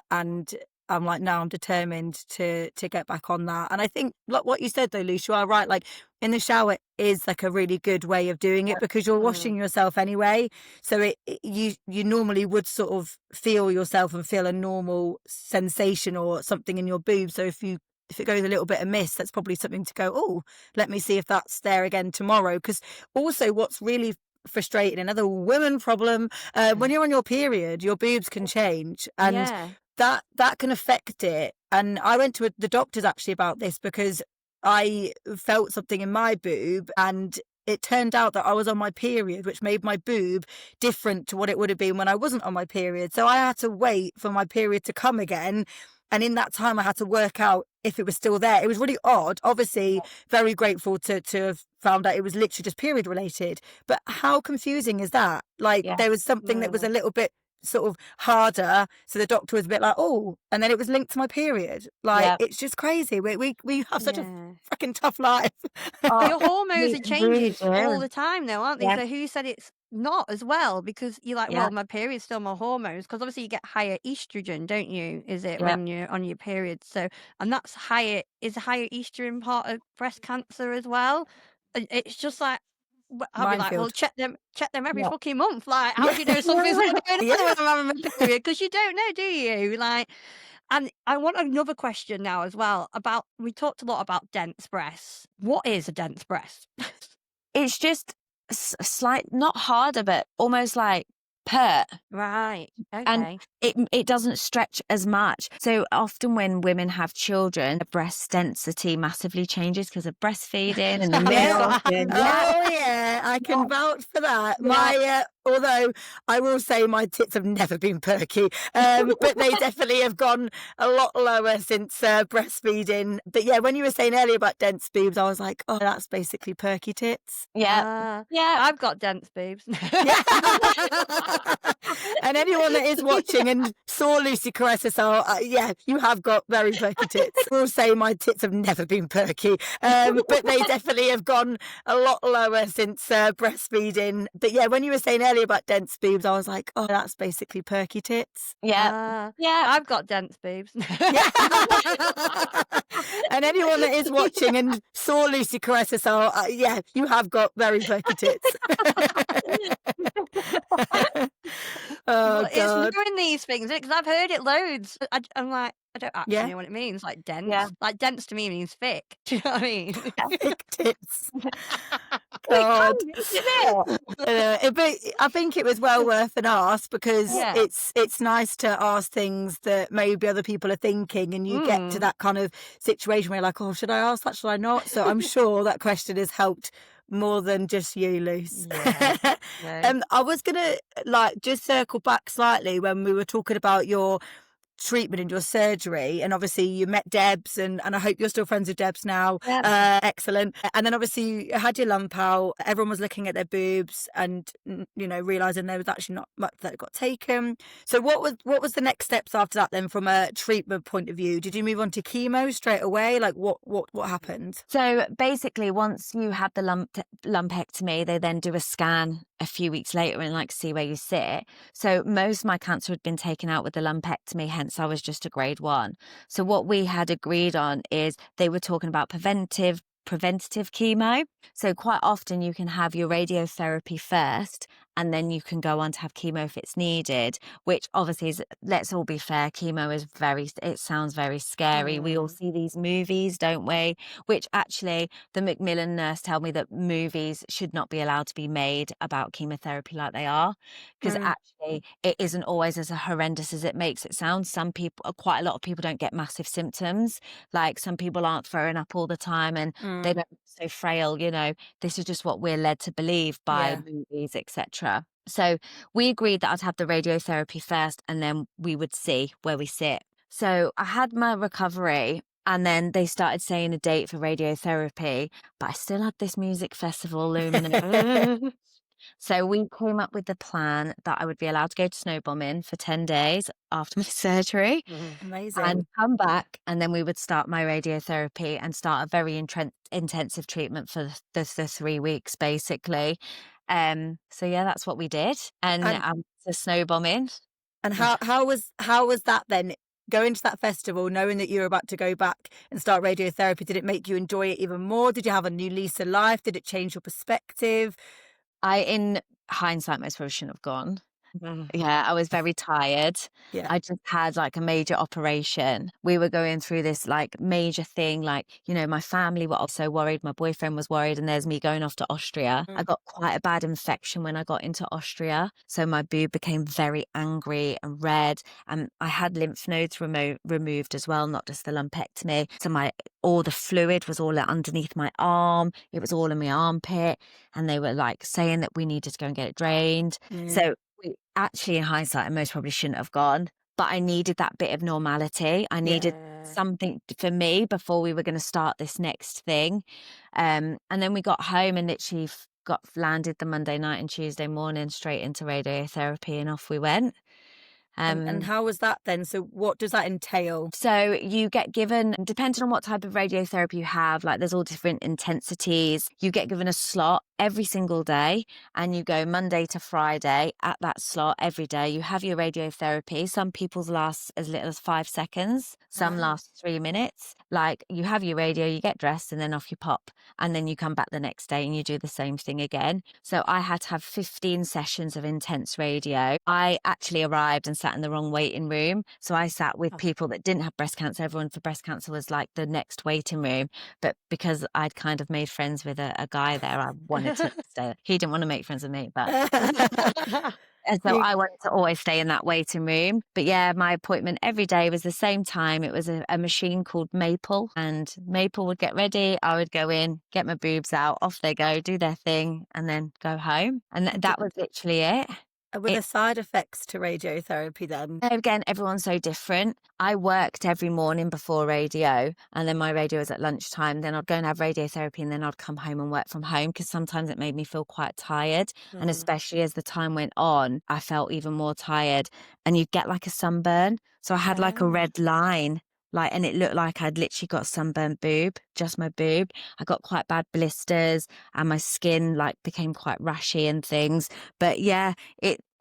I'm like, no, I'm determined to get back on that. And I think like what you said though, Luce, you are right. Like in the shower is like a really good way of doing it because you're washing yourself anyway. So you normally would sort of feel yourself and feel a normal sensation or something in your boob. So if it goes a little bit amiss, that's probably something to go, oh, let me see if that's there again tomorrow. Because also what's really frustrating, another women problem, when you're on your period, your boobs can change and Yeah. that can affect it. And I went to the doctors actually about this because I felt something in my boob and it turned out that I was on my period, which made my boob different to what it would have been when I wasn't on my period. So I had to wait for my period to come again. And in that time, I had to work out if it was still there. It was really odd. Obviously, very grateful to have found out it was literally just period related. But how confusing is that? Like there was something that was a little bit sort of harder. So the doctor was a bit like, oh, and then it was linked to my period. Like it's just crazy. We have such a fucking tough life. Your hormones are changing all do. the time though, aren't they? Yeah. So who said it's not as well? Because you're like, Yeah. well, my period's still my hormones. Because obviously you get higher estrogen, don't you? Is it Yeah. when you're on your period? So, and that's higher. Is higher estrogen part of breast cancer as well? And it's just like, I'll be like, well, Minefield. check them every Yeah. fucking month. Like, how do you know something's going on Yeah. when I'm having my period? Because you don't know, do you? Like, and I want another question now as well about, we talked a lot about dense breasts. What is a dense breast? It's just slight, not harder, but almost like pert. Right. Okay. And it doesn't stretch as much. So often when women have children, the breast density massively changes because of breastfeeding and the milk. Oh yeah, I can vouch for that. My although I will say my tits have never been perky, but they definitely have gone a lot lower since breastfeeding. But yeah, when you were saying earlier about dense boobs, I was like, oh, that's basically perky tits. Yeah. I've got dense boobs. And anyone that is watching and saw Lucy caress herself, you have got very perky tits. I will say my tits have never been perky, but they definitely have gone a lot lower since breastfeeding. But yeah, when you were saying earlier about dense boobs, I was like, oh, that's basically perky tits. Yeah. I've got dense boobs. And anyone that is watching and saw Lucy caress herself, you have got very perky tits. Oh, Well, God. it's knowing these things because I've heard it loads. I'm like, I don't actually know what it means. Like dense. Yeah. Like dense to me means thick. Do you know what I mean? Thick tits. God. But I think it was well worth an ask because Yeah. it's nice to ask things that maybe other people are thinking, and you get to that kind of situation where you're like, oh, should I ask that? Should I not? So I'm sure that question has helped more than just you, Luce. Yeah. I was gonna like just circle back slightly when we were talking about your treatment and your surgery, and obviously you met Debs, and I hope you're still friends with Debs now. Yep. Excellent. And then obviously you had your lump out, everyone was looking at their boobs and, you know, realizing there was actually not much that got taken. So what was the next steps after that then, from a treatment point of view? Did you move on to chemo straight away? Like what happened? So basically, once you had the lumpectomy, they then do a scan a few weeks later and like see where you sit. So most of my cancer had been taken out with the lumpectomy, hence I was just a grade 1. So what we had agreed on is they were talking about preventative chemo. So quite often you can have your radiotherapy first and then you can go on to have chemo if it's needed, which obviously is, let's all be fair, chemo is it sounds very scary. We all see these movies, don't we? Which actually the Macmillan nurse told me that movies should not be allowed to be made about chemotherapy like they are, because actually it isn't always as horrendous as it makes it sound. Some people, quite a lot of people don't get massive symptoms. Like some people aren't throwing up all the time and they don't so frail, you know. This is just what we're led to believe by movies, etc. So we agreed that I'd have the radiotherapy first and then we would see where we sit. So I had my recovery and then they started saying a date for radiotherapy, but I still had this music festival looming. So we came up with the plan that I would be allowed to go to snow bombing for 10 days after my surgery Amazing. and come back, and then we would start my radiotherapy and start a very intensive treatment for the 3 weeks, basically. So yeah, that's what we did, and the snow bombing. And how was that then? Going to that festival, knowing that you were about to go back and start radiotherapy, did it make you enjoy it even more? Did you have a new lease of life? Did it change your perspective? In hindsight, most probably shouldn't have gone. Yeah, I was very tired. Yeah. I just had like a major operation. We were going through this like major thing, like, you know, my family were also worried, my boyfriend was worried, and there's me going off to Austria. I got quite a bad infection when I got into Austria. So my boob became very angry and red, and I had lymph nodes removed as well, not just the lumpectomy. So all the fluid was all underneath my arm. It was all in my armpit. And they were like saying that we needed to go and get it drained. So actually, in hindsight, I most probably shouldn't have gone, but I needed that bit of normality. I needed something for me before we were going to start this next thing. And then we got home and literally landed the Monday night and Tuesday morning straight into radiotherapy, and off we went. And how was that then? So what does that entail? So you get given, depending on what type of radiotherapy you have, like there's all different intensities. You get given a slot every single day and you go Monday to Friday at that slot every day. You have your radiotherapy. Some people's last as little as 5 seconds. Some last 3 minutes. Like you have your radio, you get dressed and then off you pop. And then you come back the next day and you do the same thing again. So I had to have 15 sessions of intense radio. I actually arrived and sat in the wrong waiting room. So I sat with people that didn't have breast cancer. Everyone for breast cancer was like the next waiting room. But because I'd kind of made friends with a guy there, I wanted to stay. He didn't want to make friends with me, but and so I wanted to always stay in that waiting room. But yeah, my appointment every day was the same time. It was a machine called Maple, and Maple would get ready. I would go in, get my boobs out, off they go, do their thing, and then go home. And that was literally it. Were there side effects to radiotherapy then? Again, everyone's so different. I worked every morning before radio, and then my radio was at lunchtime. Then I'd go and have radiotherapy, and then I'd come home and work from home because sometimes it made me feel quite tired. And especially as the time went on, I felt even more tired. And you'd get like a sunburn. So I had like a red line. And it looked like I'd literally got sunburned boob, just my boob. I got quite bad blisters and my skin became quite rashy and things. But yeah,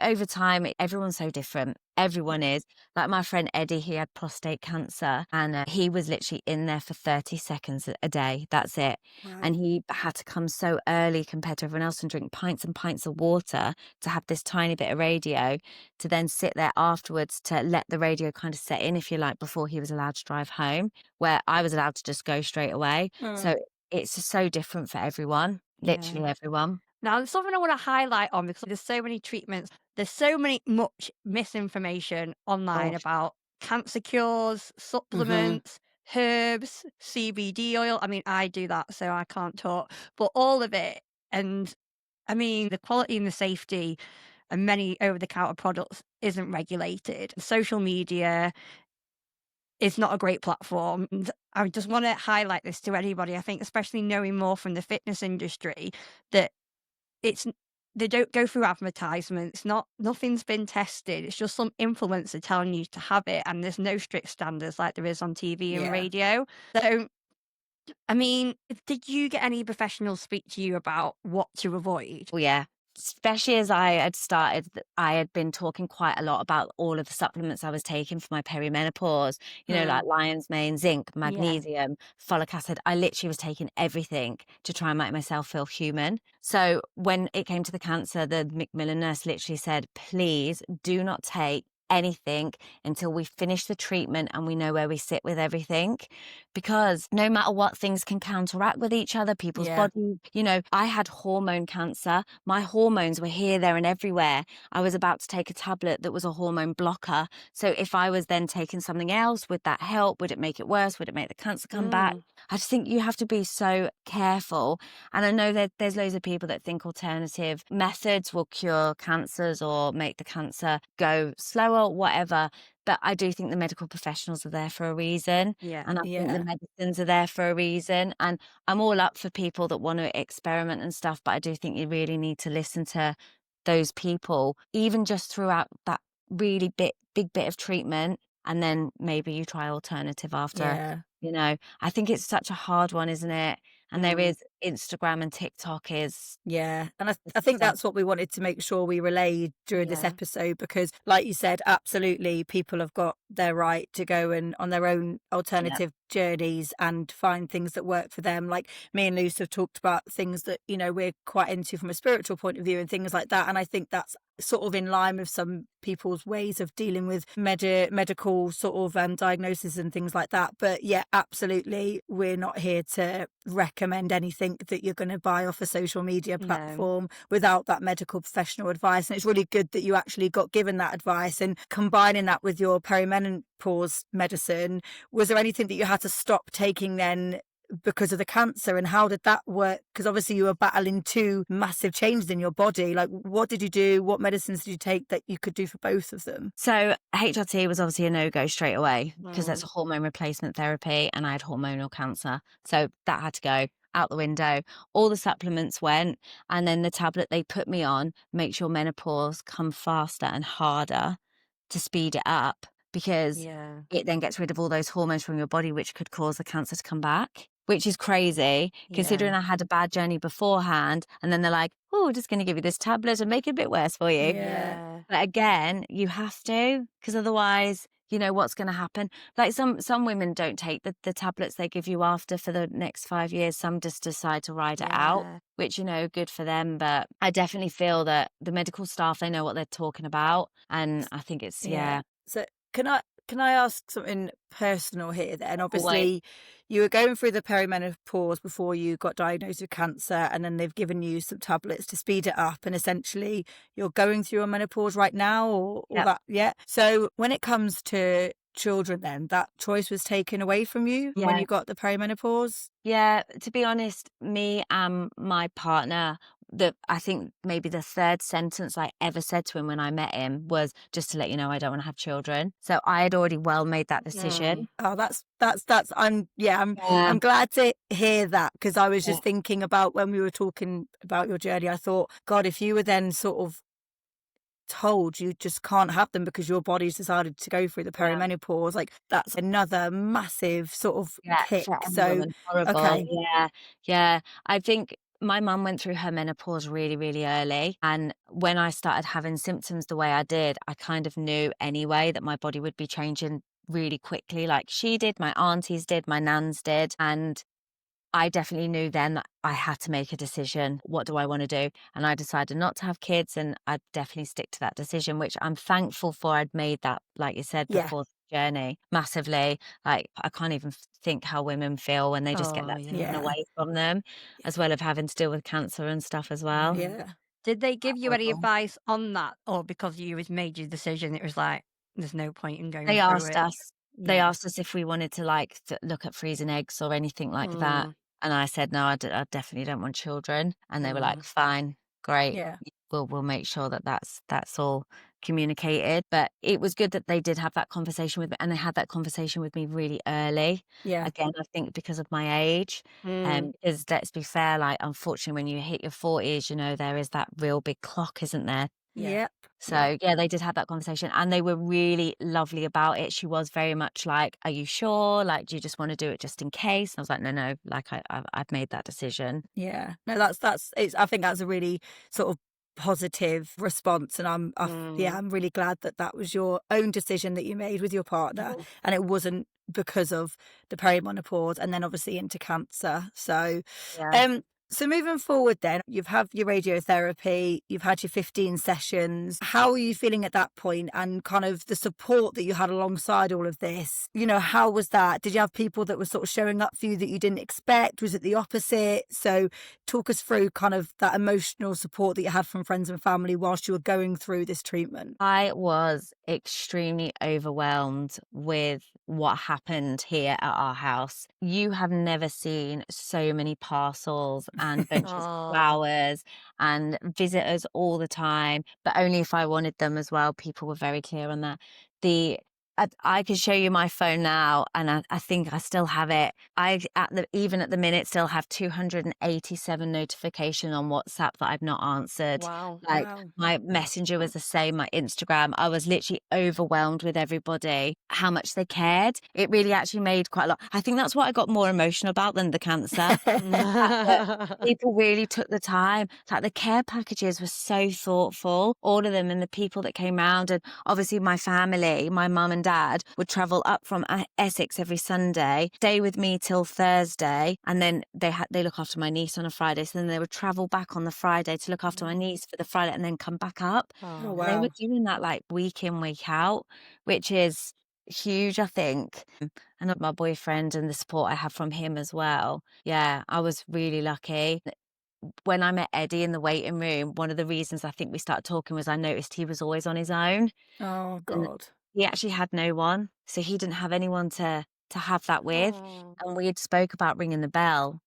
over time, everyone's so different. Everyone is. Like my friend Eddie, he had prostate cancer and he was literally in there for 30 seconds a day. That's it. Wow. And he had to come so early compared to everyone else and drink pints and pints of water to have this tiny bit of radio, to then sit there afterwards to let the radio kind of set in, if you like, before he was allowed to drive home, where I was allowed to just go straight away. So it's just so different for everyone, literally everyone. Now, there's something I want to highlight on because there's so many treatments. There's so much misinformation online about cancer cures, supplements, herbs, CBD oil. I mean, I do that, so I can't talk, but all of it. And I mean, the quality and the safety and many over-the-counter products isn't regulated. Social media is not a great platform. And I just want to highlight this to anybody. I think, especially knowing more from the fitness industry, that it's they don't go through advertisements. Nothing's been tested. It's just some influencer telling you to have it, and there's no strict standards like there is on TV and Yeah. radio. So, I mean, did you get any professionals speak to you about what to avoid? Well, yeah. Especially as I had started, I had been talking quite a lot about all of the supplements I was taking for my perimenopause, like lion's mane, zinc, Yeah. magnesium, folic acid. I literally was taking everything to try and make myself feel human. So when it came to the cancer, the Macmillan nurse literally said, please do not take anything until we finish the treatment and we know where we sit with everything, because no matter what, things can counteract with each other, people's Yeah. bodies. I had hormone cancer. My hormones were here, there and everywhere. I was about to take a tablet that was a hormone blocker. So if I was then taking something else, would that help? Would it make it worse? Would it make the cancer come back? I just think you have to be so careful. And I know that there's loads of people that think alternative methods will cure cancers or make the cancer go slower, whatever. But I do think the medical professionals are there for a reason. Yeah. And I think the Yeah. medicines are there for a reason. And I'm all up for people that want to experiment and stuff, but I do think you really need to listen to those people, even just throughout that really big bit of treatment. And then maybe you try alternative after, Yeah. I think it's such a hard one, isn't it? And there Mm. is Instagram and TikTok is, Yeah, and I it's think so- that's what we wanted to make sure we relayed during this Yeah. episode, because like you said, absolutely, people have got their right to go and on their own alternative journeys and find things that work for them. Like me and Luce have talked about things that, we're quite into from a spiritual point of view and things like that. And I think that's sort of in line with some people's ways of dealing with medical sort of diagnosis and things like that. But yeah, absolutely, we're not here to recommend anything that you're going to buy off a social media No. platform without that medical professional advice. And it's really good that you actually got given that advice, and combining that with your perimenopause medicine. Was there anything that you had to stop taking then because of the cancer, and how did that work? Because obviously you were battling two massive changes in your body. Like, what did you do? What medicines did you take that you could do for both of them? So HRT was obviously a no-go straight away because that's a hormone replacement therapy and I had hormonal cancer. So that had to go out the window. All the supplements went, and then the tablet they put me on makes your menopause come faster and harder to speed it up, because Yeah. it then gets rid of all those hormones from your body, which could cause the cancer to come back, which is crazy considering Yeah. I had a bad journey beforehand. And then they're like, oh, we're just going to give you this tablet and make it a bit worse for you. Yeah. But again, you have to, because otherwise, what's going to happen. Like some women don't take the tablets they give you after for the next 5 years. Some just decide to ride it out, Yeah. which, good for them. But I definitely feel that the medical staff, they know what they're talking about. And I think it's, yeah. So can I ask something personal here then? Always. Obviously, you were going through the perimenopause before you got diagnosed with cancer, and then they've given you some tablets to speed it up, and essentially you're going through a menopause right now, or Yep. that, yeah. So when it comes to children, then that choice was taken away from you when Yeah. you got the perimenopause? Yeah, to be honest, me and my partner, I think maybe the third sentence I ever said to him when I met him was, just to let you know, I don't want to have children. So I had already well made that decision. Oh, that's I'm Yeah. glad to hear that, because I was Yeah. just thinking about when we were talking about your journey. I thought, God, if you were then sort of told you just can't have them because your body's decided to go through the Yeah. perimenopause, like that's another massive sort of Yeah, kick. for any So woman, horrible. okay, Yeah. I think my mum went through her menopause really, really early. And when I started having symptoms the way I did, I kind of knew anyway that my body would be changing really quickly, like she did, my aunties did, my nans did. And I definitely knew then that I had to make a decision. What do I want to do? And I decided not to have kids, and I'd definitely stick to that decision, which I'm thankful for. I'd made that, like you said, Yeah. before the journey massively. Like, I can't even think how women feel when they just get Oh, that taken yeah. away from them, as well as having to deal with cancer and stuff as well. Yeah. Did they give you any Horrible. advice on that, or because you had made your decision, it was like there's no point in going They through asked it? us. They Yeah. asked us if we wanted to look at freezing eggs or anything like that. And I said, no, I definitely don't want children. And they were like, fine, great. Yeah. we'll make sure that that's all communicated. But it was good that they did have that conversation with me, and they had that conversation with me really early. Yeah. Again, I think because of my age. Because let's be fair, like unfortunately, when you hit your 40s, there is that real big clock, isn't there? Yep. So yeah, they did have that conversation, and they were really lovely about it. She was very much like, "Are you sure? Like, do you just want to do it just in case?" And I was like, "No, like I've made that decision." Yeah. No, I think that's a really sort of positive response, and I'm really glad that that was your own decision that you made with your partner, and it wasn't because of the perimenopause and then obviously into cancer. So, Yeah. so moving forward then, you've had your radiotherapy, you've had your 15 sessions. How are you feeling at that point, and kind of the support that you had alongside all of this? How was that? Did you have people that were sort of showing up for you that you didn't expect? Was it the opposite? So talk us through kind of that emotional support that you had from friends and family whilst you were going through this treatment. I was extremely overwhelmed with what happened here at our house. You have never seen so many parcels and bunches of flowers and visitors all the time, but only if I wanted them as well. People were very clear on that. I can show you my phone now, and I think I still have it. Even at the minute, still have 287 notifications on WhatsApp that I've not answered. Wow. Like, Wow. my messenger was the same, my Instagram. I was literally overwhelmed with everybody, how much they cared. It really actually made quite a lot. I think that's what I got more emotional about than the cancer. That people really took the time. Like, the care packages were so thoughtful, all of them, and the people that came round. And obviously my family, my mum and dad, would travel up from Essex every Sunday, stay with me till Thursday, and then they look after my niece on a Friday. So then they would travel back on the Friday to look after my niece for the Friday, and then come back up. Oh, And they were wow. doing that like week in, week out, which is huge, I think. And my boyfriend and the support I have from him as well. Yeah, I was really lucky. When I met Eddie in the waiting room, one of the reasons I think we started talking was I noticed he was always on his own, Oh, and God. he actually had no one. So he didn't have anyone to have that with. Oh. And we had spoke about ringing the bell.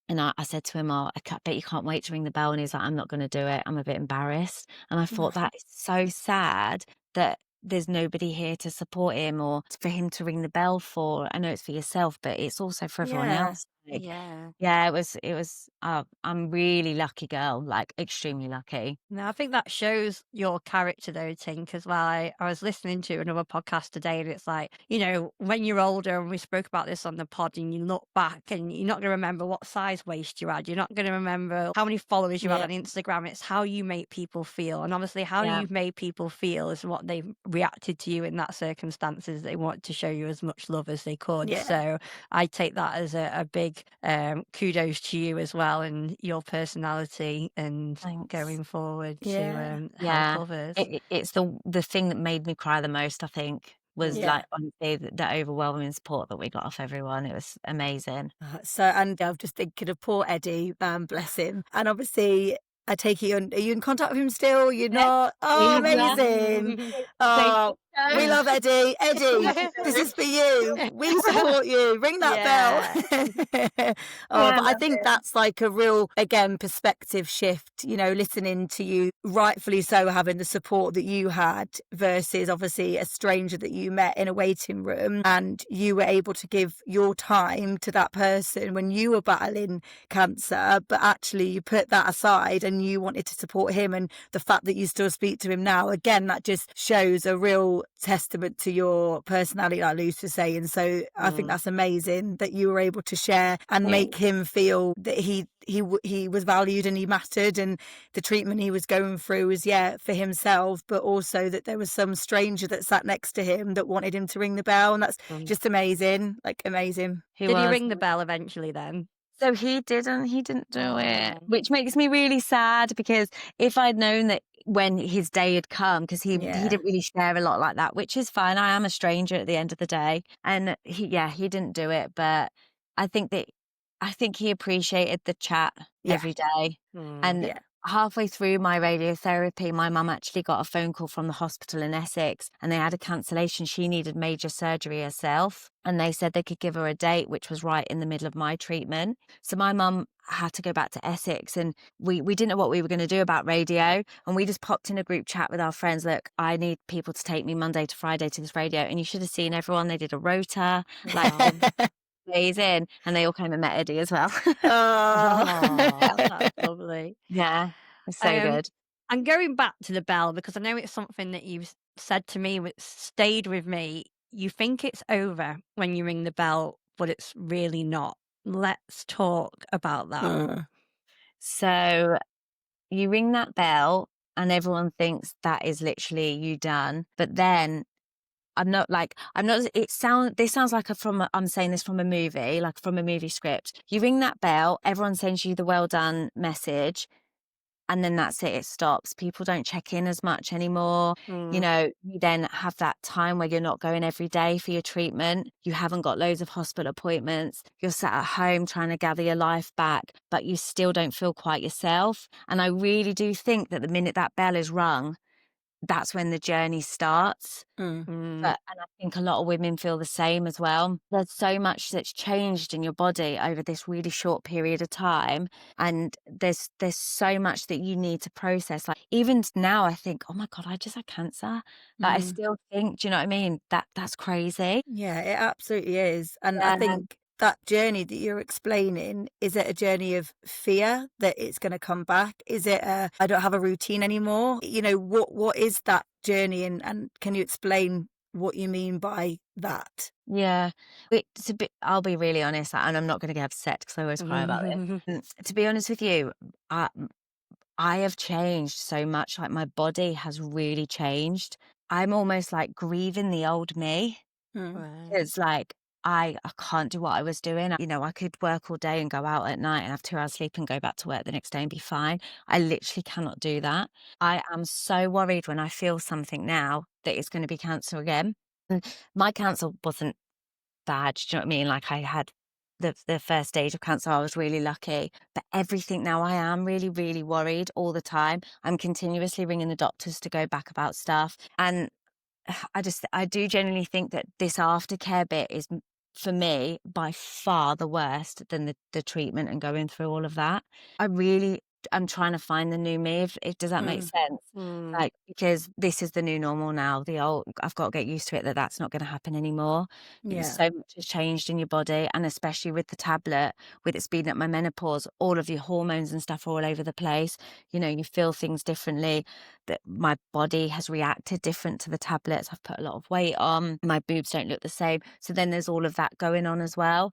And I said to him, "Oh, bet you can't wait to ring the bell." And he's like, "I'm not going to do it. I'm a bit embarrassed." And I thought, that is so sad that there's nobody here to support him or for him to ring the bell for. I know it's for yourself, but it's also for everyone Yeah. else. Like, Yeah. yeah, it was, I'm really lucky girl, like extremely lucky. No, I think that shows your character though, Tink, as well. I was listening to another podcast today, and it's like, when you're older, and we spoke about this on the pod, and you look back and you're not going to remember what size waist you had. You're not going to remember how many followers you had on Instagram. It's how you make people feel. And obviously how Yeah. you've made people feel is what they've reacted to you in that circumstances. They want to show you as much love as they could. Yeah. So I take that as a big kudos to you as well, and your personality, and Thanks. going forward Yeah. to Yeah. help others. It's the thing that made me cry the most, I think, was Yeah. like, honestly, the overwhelming support that we got off everyone. It was amazing. And I'm just thinking of poor Eddie, bless him. And obviously, I take it, are you in contact with him still? You're not? Oh, Yeah. amazing. Oh, we love Eddie. Eddie, this is for you. We support you. Ring that bell. But I think that's like a real, again, perspective shift, listening to you, rightfully so, having the support that you had versus obviously a stranger that you met in a waiting room, and you were able to give your time to that person when you were battling cancer, but actually you put that aside and you wanted to support him, and the fact that you still speak to him now, again, that just shows a real testament to your personality, like Luce was saying. So I think that's amazing that you were able to share and make him feel that he was valued and he mattered, and the treatment he was going through was for himself, but also that there was some stranger that sat next to him that wanted him to ring the bell, and that's just amazing, like amazing. Did he ring the bell eventually then? So he didn't do it, which makes me really sad, because if I'd known that when his day had come, because he didn't really share a lot like that, which is fine. I am a stranger at the end of the day. And he didn't do it, but I think he appreciated the chat every day. And halfway through my radiotherapy, my mum actually got a phone call from the hospital in Essex, and they had a cancellation. She needed major surgery herself, and they said they could give her a date, which was right in the middle of my treatment. So my mum had to go back to Essex, and we didn't know what we were going to do about radio, and we just popped in a group chat with our friends. Look, I need people to take me Monday to Friday to this radio, and you should have seen everyone. They did a rota, like Wow. days in, and they all came and met Eddie as well. Oh, that's lovely. Yeah, it's so good. And going back to the bell, because I know it's something that you've said to me, which stayed with me. You think it's over when you ring the bell, but it's really not. Let's talk about that. So you ring that bell and everyone thinks that is literally you done. But then this sounds like I'm saying this from a movie, like from a movie script. You ring that bell, everyone sends you the well done message. And then that's it, it stops. People don't check in as much anymore. You know, you then have that time where you're not going every day for your treatment. You haven't got loads of hospital appointments. You're sat at home trying to gather your life back, but you still don't feel quite yourself. And I really do think that the minute that bell is rung, that's when the journey starts. And I think a lot of women feel the same as well. There's so much that's changed in your body over this really short period of time, and there's so much that you need to process. Like even now, I think, oh my God, I just had cancer. Like I still think, do you know what I mean? That's crazy. Yeah, it absolutely is. And I Yeah, think that journey that you're explaining, is it a journey of fear that it's going to come back? Is it I don't have a routine anymore? You know, what is that journey, and can you explain what you mean by that? yeah. It's a bit. I'll be really honest, and I'm not going to get upset because I always cry about this. To be honest with you, I have changed so much. Like my body has really changed. I'm almost like grieving the old me. Right. It's like I can't do what I was doing. You know, I could work all day and go out at night and have 2 hours sleep and go back to work the next day and be fine. I literally cannot do that. I am so worried when I feel something now that it's going to be cancer again. And my cancer wasn't bad. Do you know what I mean? Like I had the first stage of cancer, I was really lucky. But everything now, I am really, really worried all the time. I'm continuously ringing the doctors to go back about stuff. And I do genuinely think that this aftercare bit is, for me, by far the worst than the treatment and going through all of that. I'm trying to find the new me, if does that make sense? Like, because this is the new normal now. I've got to get used to it, that's not going to happen anymore. Yeah. So much has changed in your body, and especially with the tablet, with it speeding up my menopause, all of your hormones and stuff are all over the place. You know, you feel things differently. That my body has reacted different to the tablets. I've put a lot of weight on. My boobs don't look the same. So then there's all of that going on as well.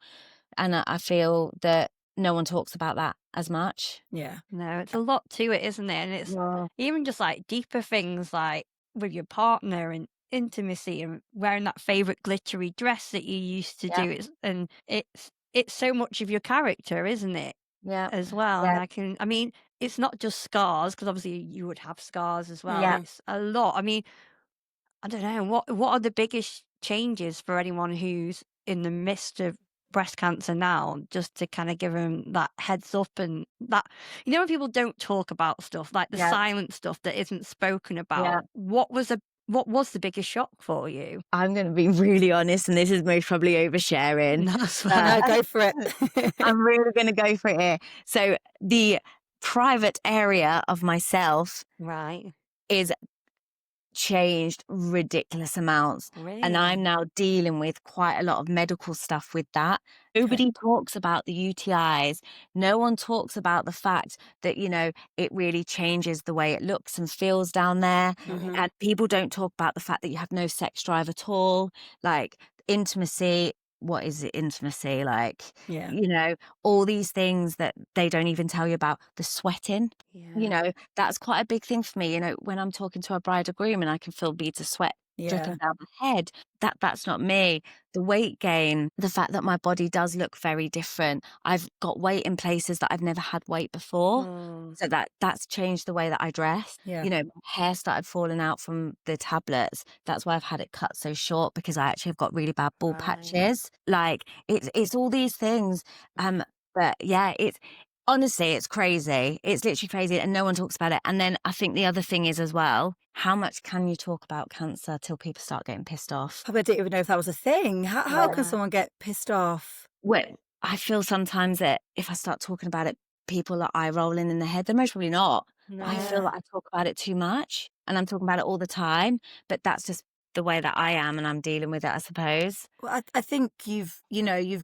And I feel that no one talks about that as much. Yeah. No, it's a lot to it, isn't it? And it's even just like deeper things like with your partner and intimacy and wearing that favorite glittery dress that you used to do. It's so much of your character, isn't it? Yeah. As well. Yeah. And I mean, it's not just scars, because obviously you would have scars as well. Yeah. It's a lot. I mean, I don't know, what are the biggest changes for anyone who's in the midst of breast cancer now, just to kind of give them that heads up, and that, you know, when people don't talk about stuff like the silent stuff that isn't spoken about, what was the biggest shock for you? I'm going to be really honest, and this is most probably oversharing. That's No, go for it. I'm really going to go for it here. So the private area of myself right. is changed ridiculous amounts. Really? And I'm now dealing with quite a lot of medical stuff with that. Nobody talks about the UTIs. No one talks about the fact that, you know, it really changes the way it looks and feels down there. And people don't talk about the fact that you have no sex drive at all. Like intimacy, what is it, intimacy? Like, Yeah. you know, all these things that they don't even tell you about. The sweating, you know, that's quite a big thing for me. You know, when I'm talking to a bride or groom and I can feel beads of sweat dripping down my head, that's not me. The weight gain, the fact that my body does look very different. I've got weight in places that I've never had weight before. So that's changed the way that I dress. Yeah. You know, my hair started falling out from the tablets. That's why I've had it cut so short, because I actually have got really bad bald patches. Like it's all these things. But yeah, Honestly, it's crazy. It's literally crazy, and no one talks about it. And then I think the other thing is as well, how much can you talk about cancer till people start getting pissed off? I didn't even know if that was a thing. How can Yeah. someone get pissed off? Well, I feel sometimes that if I start talking about it, people are eye rolling in their head. They're most probably not. But I feel Yeah. like I talk about it too much, and I'm talking about it all the time. But that's just the way that I am, and I'm dealing with it, I suppose. Well, I think you've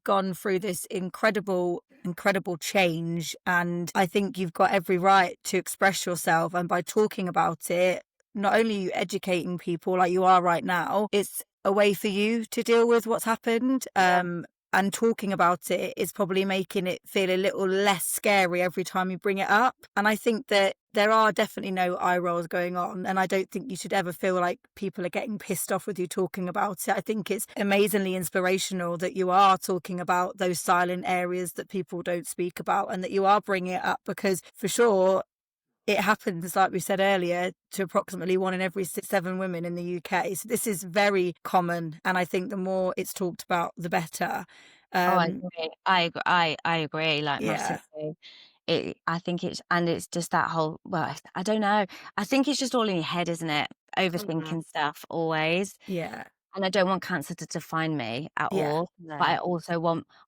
gone through this incredible change, and I think you've got every right to express yourself. And by talking about it, not only are you educating people like you are right now, it's a way for you to deal with what's happened. And talking about it is probably making it feel a little less scary every time you bring it up. And I think that there are definitely no eye rolls going on. And I don't think you should ever feel like people are getting pissed off with you talking about it. I think it's amazingly inspirational that you are talking about those silent areas that people don't speak about, and that you are bringing it up, because for sure, it happens, like we said earlier, to approximately 1 in every 7 women in the UK. So this is very common. And I think the more it's talked about, the better. Oh, I agree. I agree, like, Yeah. massively. I think it's just that whole, well, I don't know. I think it's just all in your head, isn't it? Overthinking stuff always. Yeah. And I don't want cancer to define me at Yeah. all. But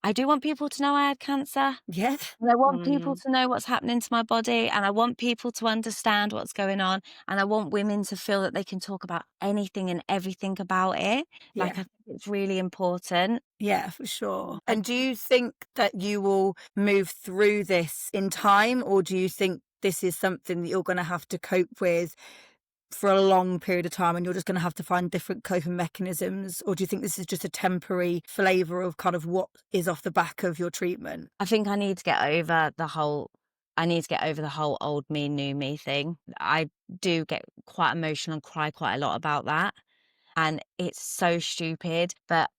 I do want people to know I had cancer. Yeah. And I want people to know what's happening to my body, and I want people to understand what's going on, and I want women to feel that they can talk about anything and everything about it. Like, I Yeah. think it's really important. Yeah, for sure. I And do you think that you will move through this in time, or do you think this is something that you're going to have to cope with for a long period of time, and you're just going to have to find different coping mechanisms? Or do you think this is just a temporary flavour of kind of what is off the back of your treatment? I think I need to get over the whole old me, new me thing. I do get quite emotional and cry quite a lot about that. And it's so stupid, but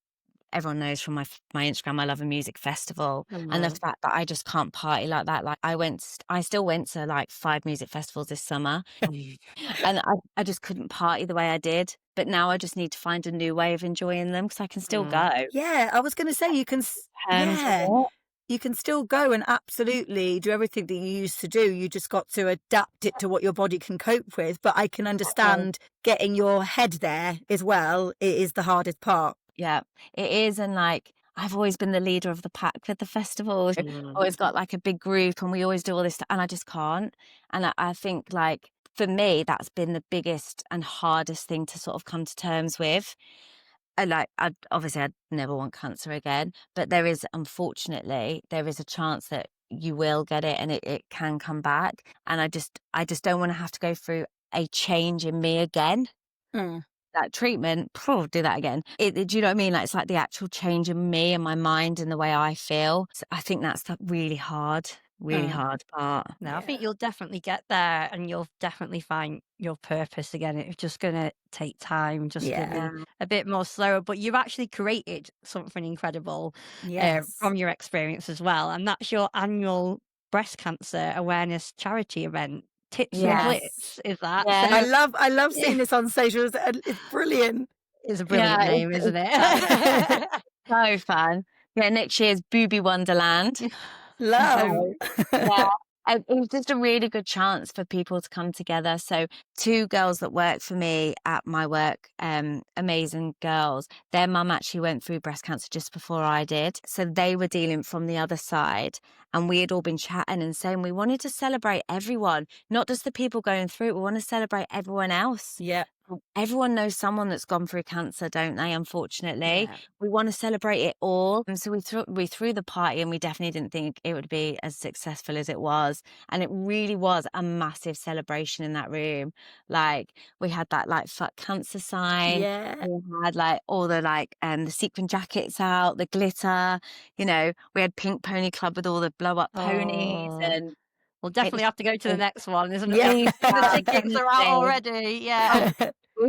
everyone knows from my Instagram, I love a music festival, and the fact that I just can't party like that. Like, I still went to like 5 music festivals this summer, and I just couldn't party the way I did. But now I just need to find a new way of enjoying them, because I can still go. Yeah, I was going to say you can. Terms with Yeah, it. you can still go and absolutely do everything that you used to do. You just got to adapt it to what your body can cope with. But I can understand getting your head there as well. It is the hardest part. Yeah, it is. And like, I've always been the leader of the pack with the festival. Always got like a big group, and we always do all this stuff, and I just can't. And I think, like, for me, that's been the biggest and hardest thing to sort of come to terms with. And like, obviously I'd never want cancer again, but unfortunately, there is a chance that you will get it, and it can come back. And I just don't want to have to go through a change in me again. Mm. That treatment, do that again. Do you know what I mean? Like, it's like the actual change in me and my mind and the way I feel. So I think that's the really hard part. No, I Yeah. think you'll definitely get there, and you'll definitely find your purpose again. It's just going to take time, just to Yeah. be a bit more slower. But you've actually created something incredible Yes. from your experience as well. And that's your annual breast cancer awareness charity event. Tits and Yes. Blitz is that. Yeah. So I love seeing this on socials. It's brilliant. it's a brilliant Yeah, name, isn't it's it? so fun. Yeah, next year's Booby Wonderland. Love. Yeah, it was just a really good chance for people to come together. So 2 girls that work for me at my work, amazing girls, their mum actually went through breast cancer just before I did. So they were dealing from the other side, and we had all been chatting and saying we wanted to celebrate everyone, not just the people going through it. We want to celebrate everyone else. Yeah. Everyone knows someone that's gone through cancer, don't they? Unfortunately, Yeah. we want to celebrate it all. And so we threw the party, and we definitely didn't think it would be as successful as it was. And it really was a massive celebration in that room. Like, we had that like fuck cancer sign. Yeah. We had like all the the sequin jackets out, the glitter. You know, we had Pink Pony Club with all the blow up ponies, Oh. and We'll definitely have to go to the next one, isn't it? Yeah. The tickets are out Honestly. already. Yeah.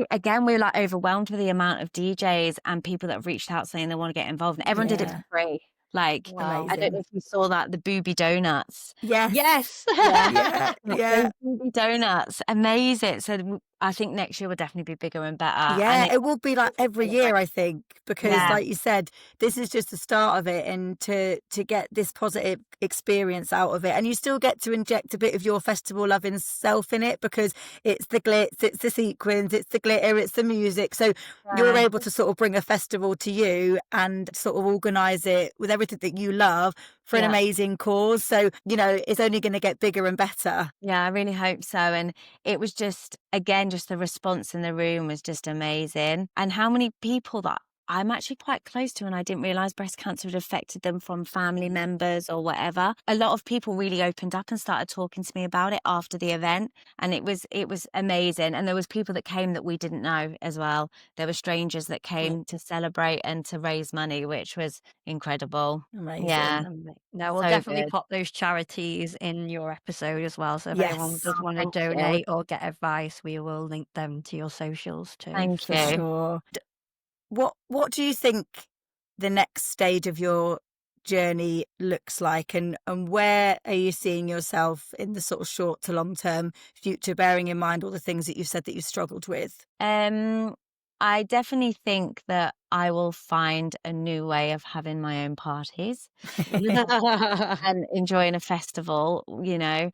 Again, we were like overwhelmed with the amount of DJs and people that have reached out saying they want to get involved, and everyone did it Yeah. for free. Like, Wow. I don't know Amazing. if you saw that, the booby donuts. Yes. Yes. Yeah. Like, Yeah. those booby donuts, amazing. So I think next year will definitely be bigger and better. And Yeah, it will be like every year, I think, because Yeah. like you said, this is just the start of it, and to get this positive experience out of it, and you still get to inject a bit of your festival loving self in it, because it's the glitz, it's the sequins, it's the glitter, it's the music. So you're Yeah. able to sort of bring a festival to you and sort of organise it with everything that you love for an Yeah. amazing cause. So, you know, it's only going to get bigger and better. Yeah, I really hope so. And it was just, again, just the response in the room was just amazing. And how many people that I'm actually quite close to, and I didn't realize breast cancer had affected them from family members or whatever. A lot of people really opened up and started talking to me about it after the event. And it was amazing. And there was people that came that we didn't know as well. There were strangers that came to celebrate and to raise money, which was incredible. Yeah, Amazing. No, we'll so definitely good. put those charities in your episode as well. So if anyone Yes, does want to Thank you. donate or get advice, we will link them to your socials too. Thank for you. sure. What do you think the next stage of your journey looks like, and where are you seeing yourself in the sort of short to long term future, bearing in mind all the things that you've said that you've struggled with? I definitely think that I will find a new way of having my own parties and enjoying a festival, you know.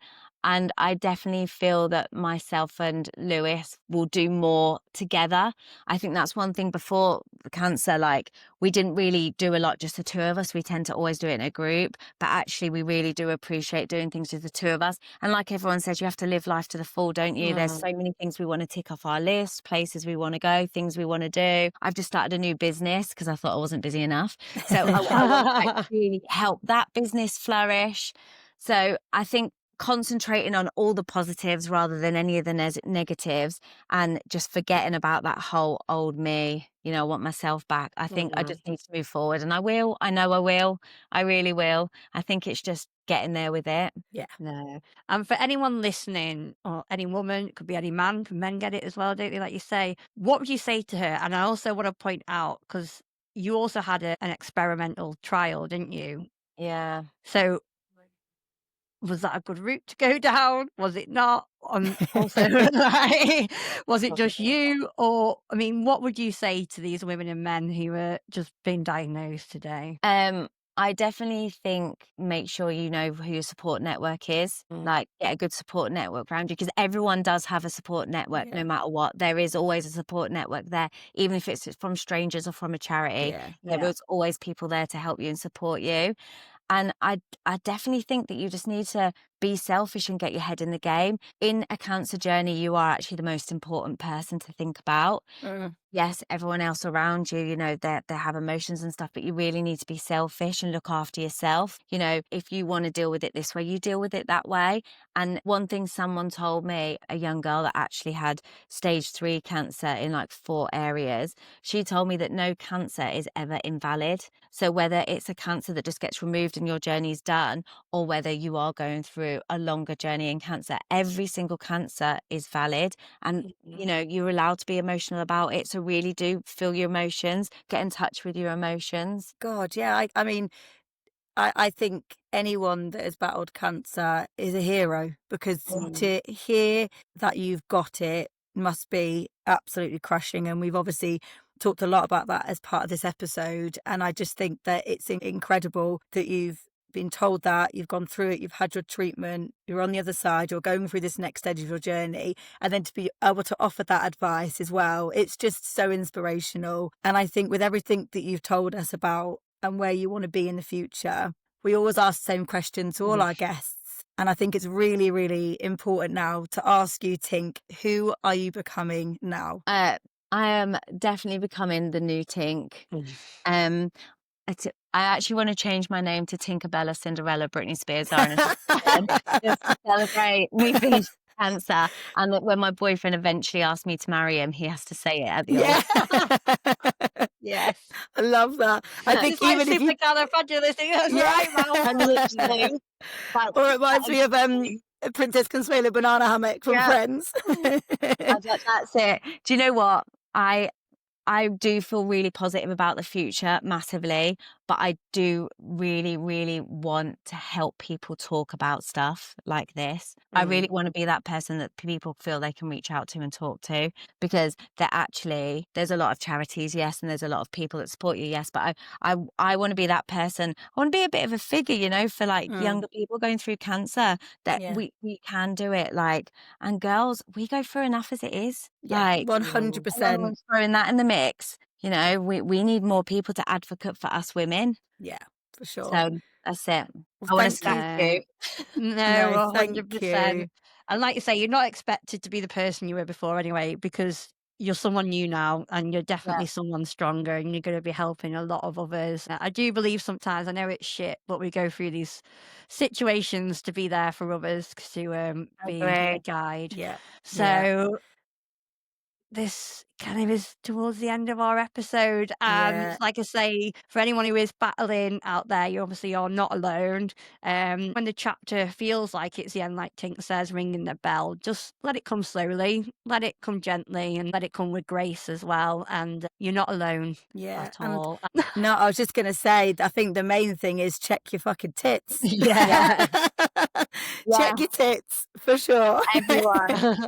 And I definitely feel that myself and Lewis will do more together. I think that's one thing before the cancer, like we didn't really do a lot, just the two of us. We tend to always do it in a group, but actually we really do appreciate doing things with the two of us. And like everyone says, you have to live life to the full, don't you? There's so many things we want to tick off our list, places we want to go, things we want to do. I've just started a new business because I thought I wasn't busy enough. So I want to like, really help that business flourish. So I think concentrating on all the positives rather than any of the negatives, and just forgetting about that whole old me, you know, I want myself back. I think I just need to move forward, and I will. I know I will. I really will. I think it's just getting there with it. Yeah. No. And for anyone listening, or any woman, it could be any man, men get it as well, don't they? Like you say, what would you say to her? And I also want to point out, because you also had an experimental trial, didn't you? Yeah. So was that a good route to go down? Was it not? Also, like, was it just you? Or, I mean, what would you say to these women and men who are just being diagnosed today? I definitely think make sure you know who your support network is. Like, get a good support network around you, because everyone does have a support network, Yeah. no matter what. There is always a support network there, even if it's from strangers or from a charity. Yeah. There is always people there to help you and support you. And I definitely think that you just need to be selfish and get your head in the game. In a cancer journey, you are actually the most important person to think about. Yes, everyone else around you, you know, they have emotions and stuff, but you really need to be selfish and look after yourself. You know, if you want to deal with it this way, you deal with it that way. And one thing someone told me, a young girl that actually had stage 3 cancer in like 4 areas, she told me that no cancer is ever invalid. So whether it's a cancer that just gets removed and your journey's done, or whether you are going through a longer journey in cancer, every single cancer is valid. And, you know, you're allowed to be emotional about it. So really do feel your emotions, get in touch with your emotions. God, yeah. I mean, I think anyone that has battled cancer is a hero, because to hear that you've got it must be absolutely crushing. And we've obviously talked a lot about that as part of this episode. And I just think that it's incredible that you've been told that, you've gone through it, you've had your treatment, you're on the other side, you're going through this next stage of your journey, and then to be able to offer that advice as well, it's just so inspirational. And I think with everything that you've told us about and where you want to be in the future, we always ask the same question to all our guests. And I think it's really, really important now to ask you, Tink, who are you becoming now? I am definitely becoming the new Tink. I actually want to change my name to Tinkerbella Cinderella Britney Spears just to celebrate me finishing cancer. And that when my boyfriend eventually asks me to marry him, he has to say it at the altar. Yes. I love that. I think It's like even if you... supercalifragilistic. Right, And literally, Or it reminds me of Princess Consuelo Banana Hammock from Friends. that's it. Do you know what? I do feel really positive about the future, massively, but I do really, really want to help people talk about stuff like this. I really want to be that person that people feel they can reach out to and talk to, because there's a lot of charities, yes, and there's a lot of people that support you, yes, but I want to be that person. I want to be a bit of a figure, you know, for like younger people going through cancer, that we can do it. Like, and girls, we go through enough as it is. Yeah, Like, 100%. everyone's throwing that in the mix. You know, we need more people to advocate for us women. Yeah, for sure. So that's it. Well, I want to thank thank you. No, No, thank 100%. you. And like you say, you're not expected to be the person you were before anyway, because you're someone new now and you're definitely someone stronger, and you're going to be helping a lot of others. I do believe sometimes, I know it's shit, but we go through these situations to be there for others, to be a guide. Yeah. So this kind of is towards the end of our episode. And Yeah. like I say, for anyone who is battling out there, you obviously are not alone. When the chapter feels like it's the end, like Tink says, ringing the bell, just let it come slowly, let it come gently, and let it come with grace as well. And you're not alone at all. No, I was just going to say, I think the main thing is check your fucking tits. Yeah. Check your tits, for sure. Everyone.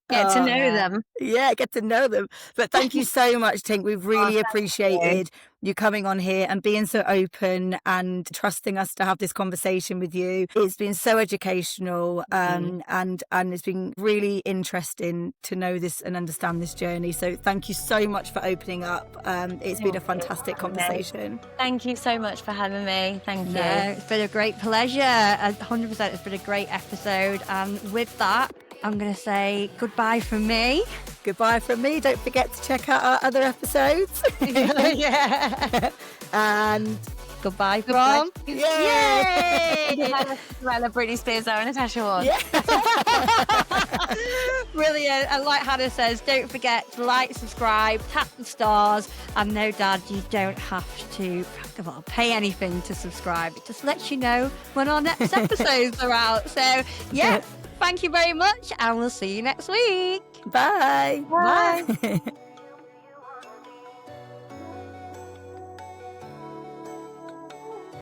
Get to know them. Yeah, get to know them. But thank you so much, Tink. We've really appreciated you coming on here and being so open and trusting us to have this conversation with you. It's been so educational, and it's been really interesting to know this and understand this journey. So thank you so much for opening up. It's been a fantastic conversation. Thank you so much for having me. Thank you. It's been a great pleasure. 100%, it's been a great episode. And with that, I'm going to say goodbye from me. Goodbye from me. Don't forget to check out our other episodes. And goodbye from... Yay! Well, Britney Spears, Zara Natasha Ward. Yeah. Brilliant. And like Hannah says, don't forget to like, subscribe, tap the stars. And no, Dad, you don't have to pay anything to subscribe. It just lets you know when our next episodes are out. So, yeah. Thank you very much, and we'll see you next week. Bye. Bye.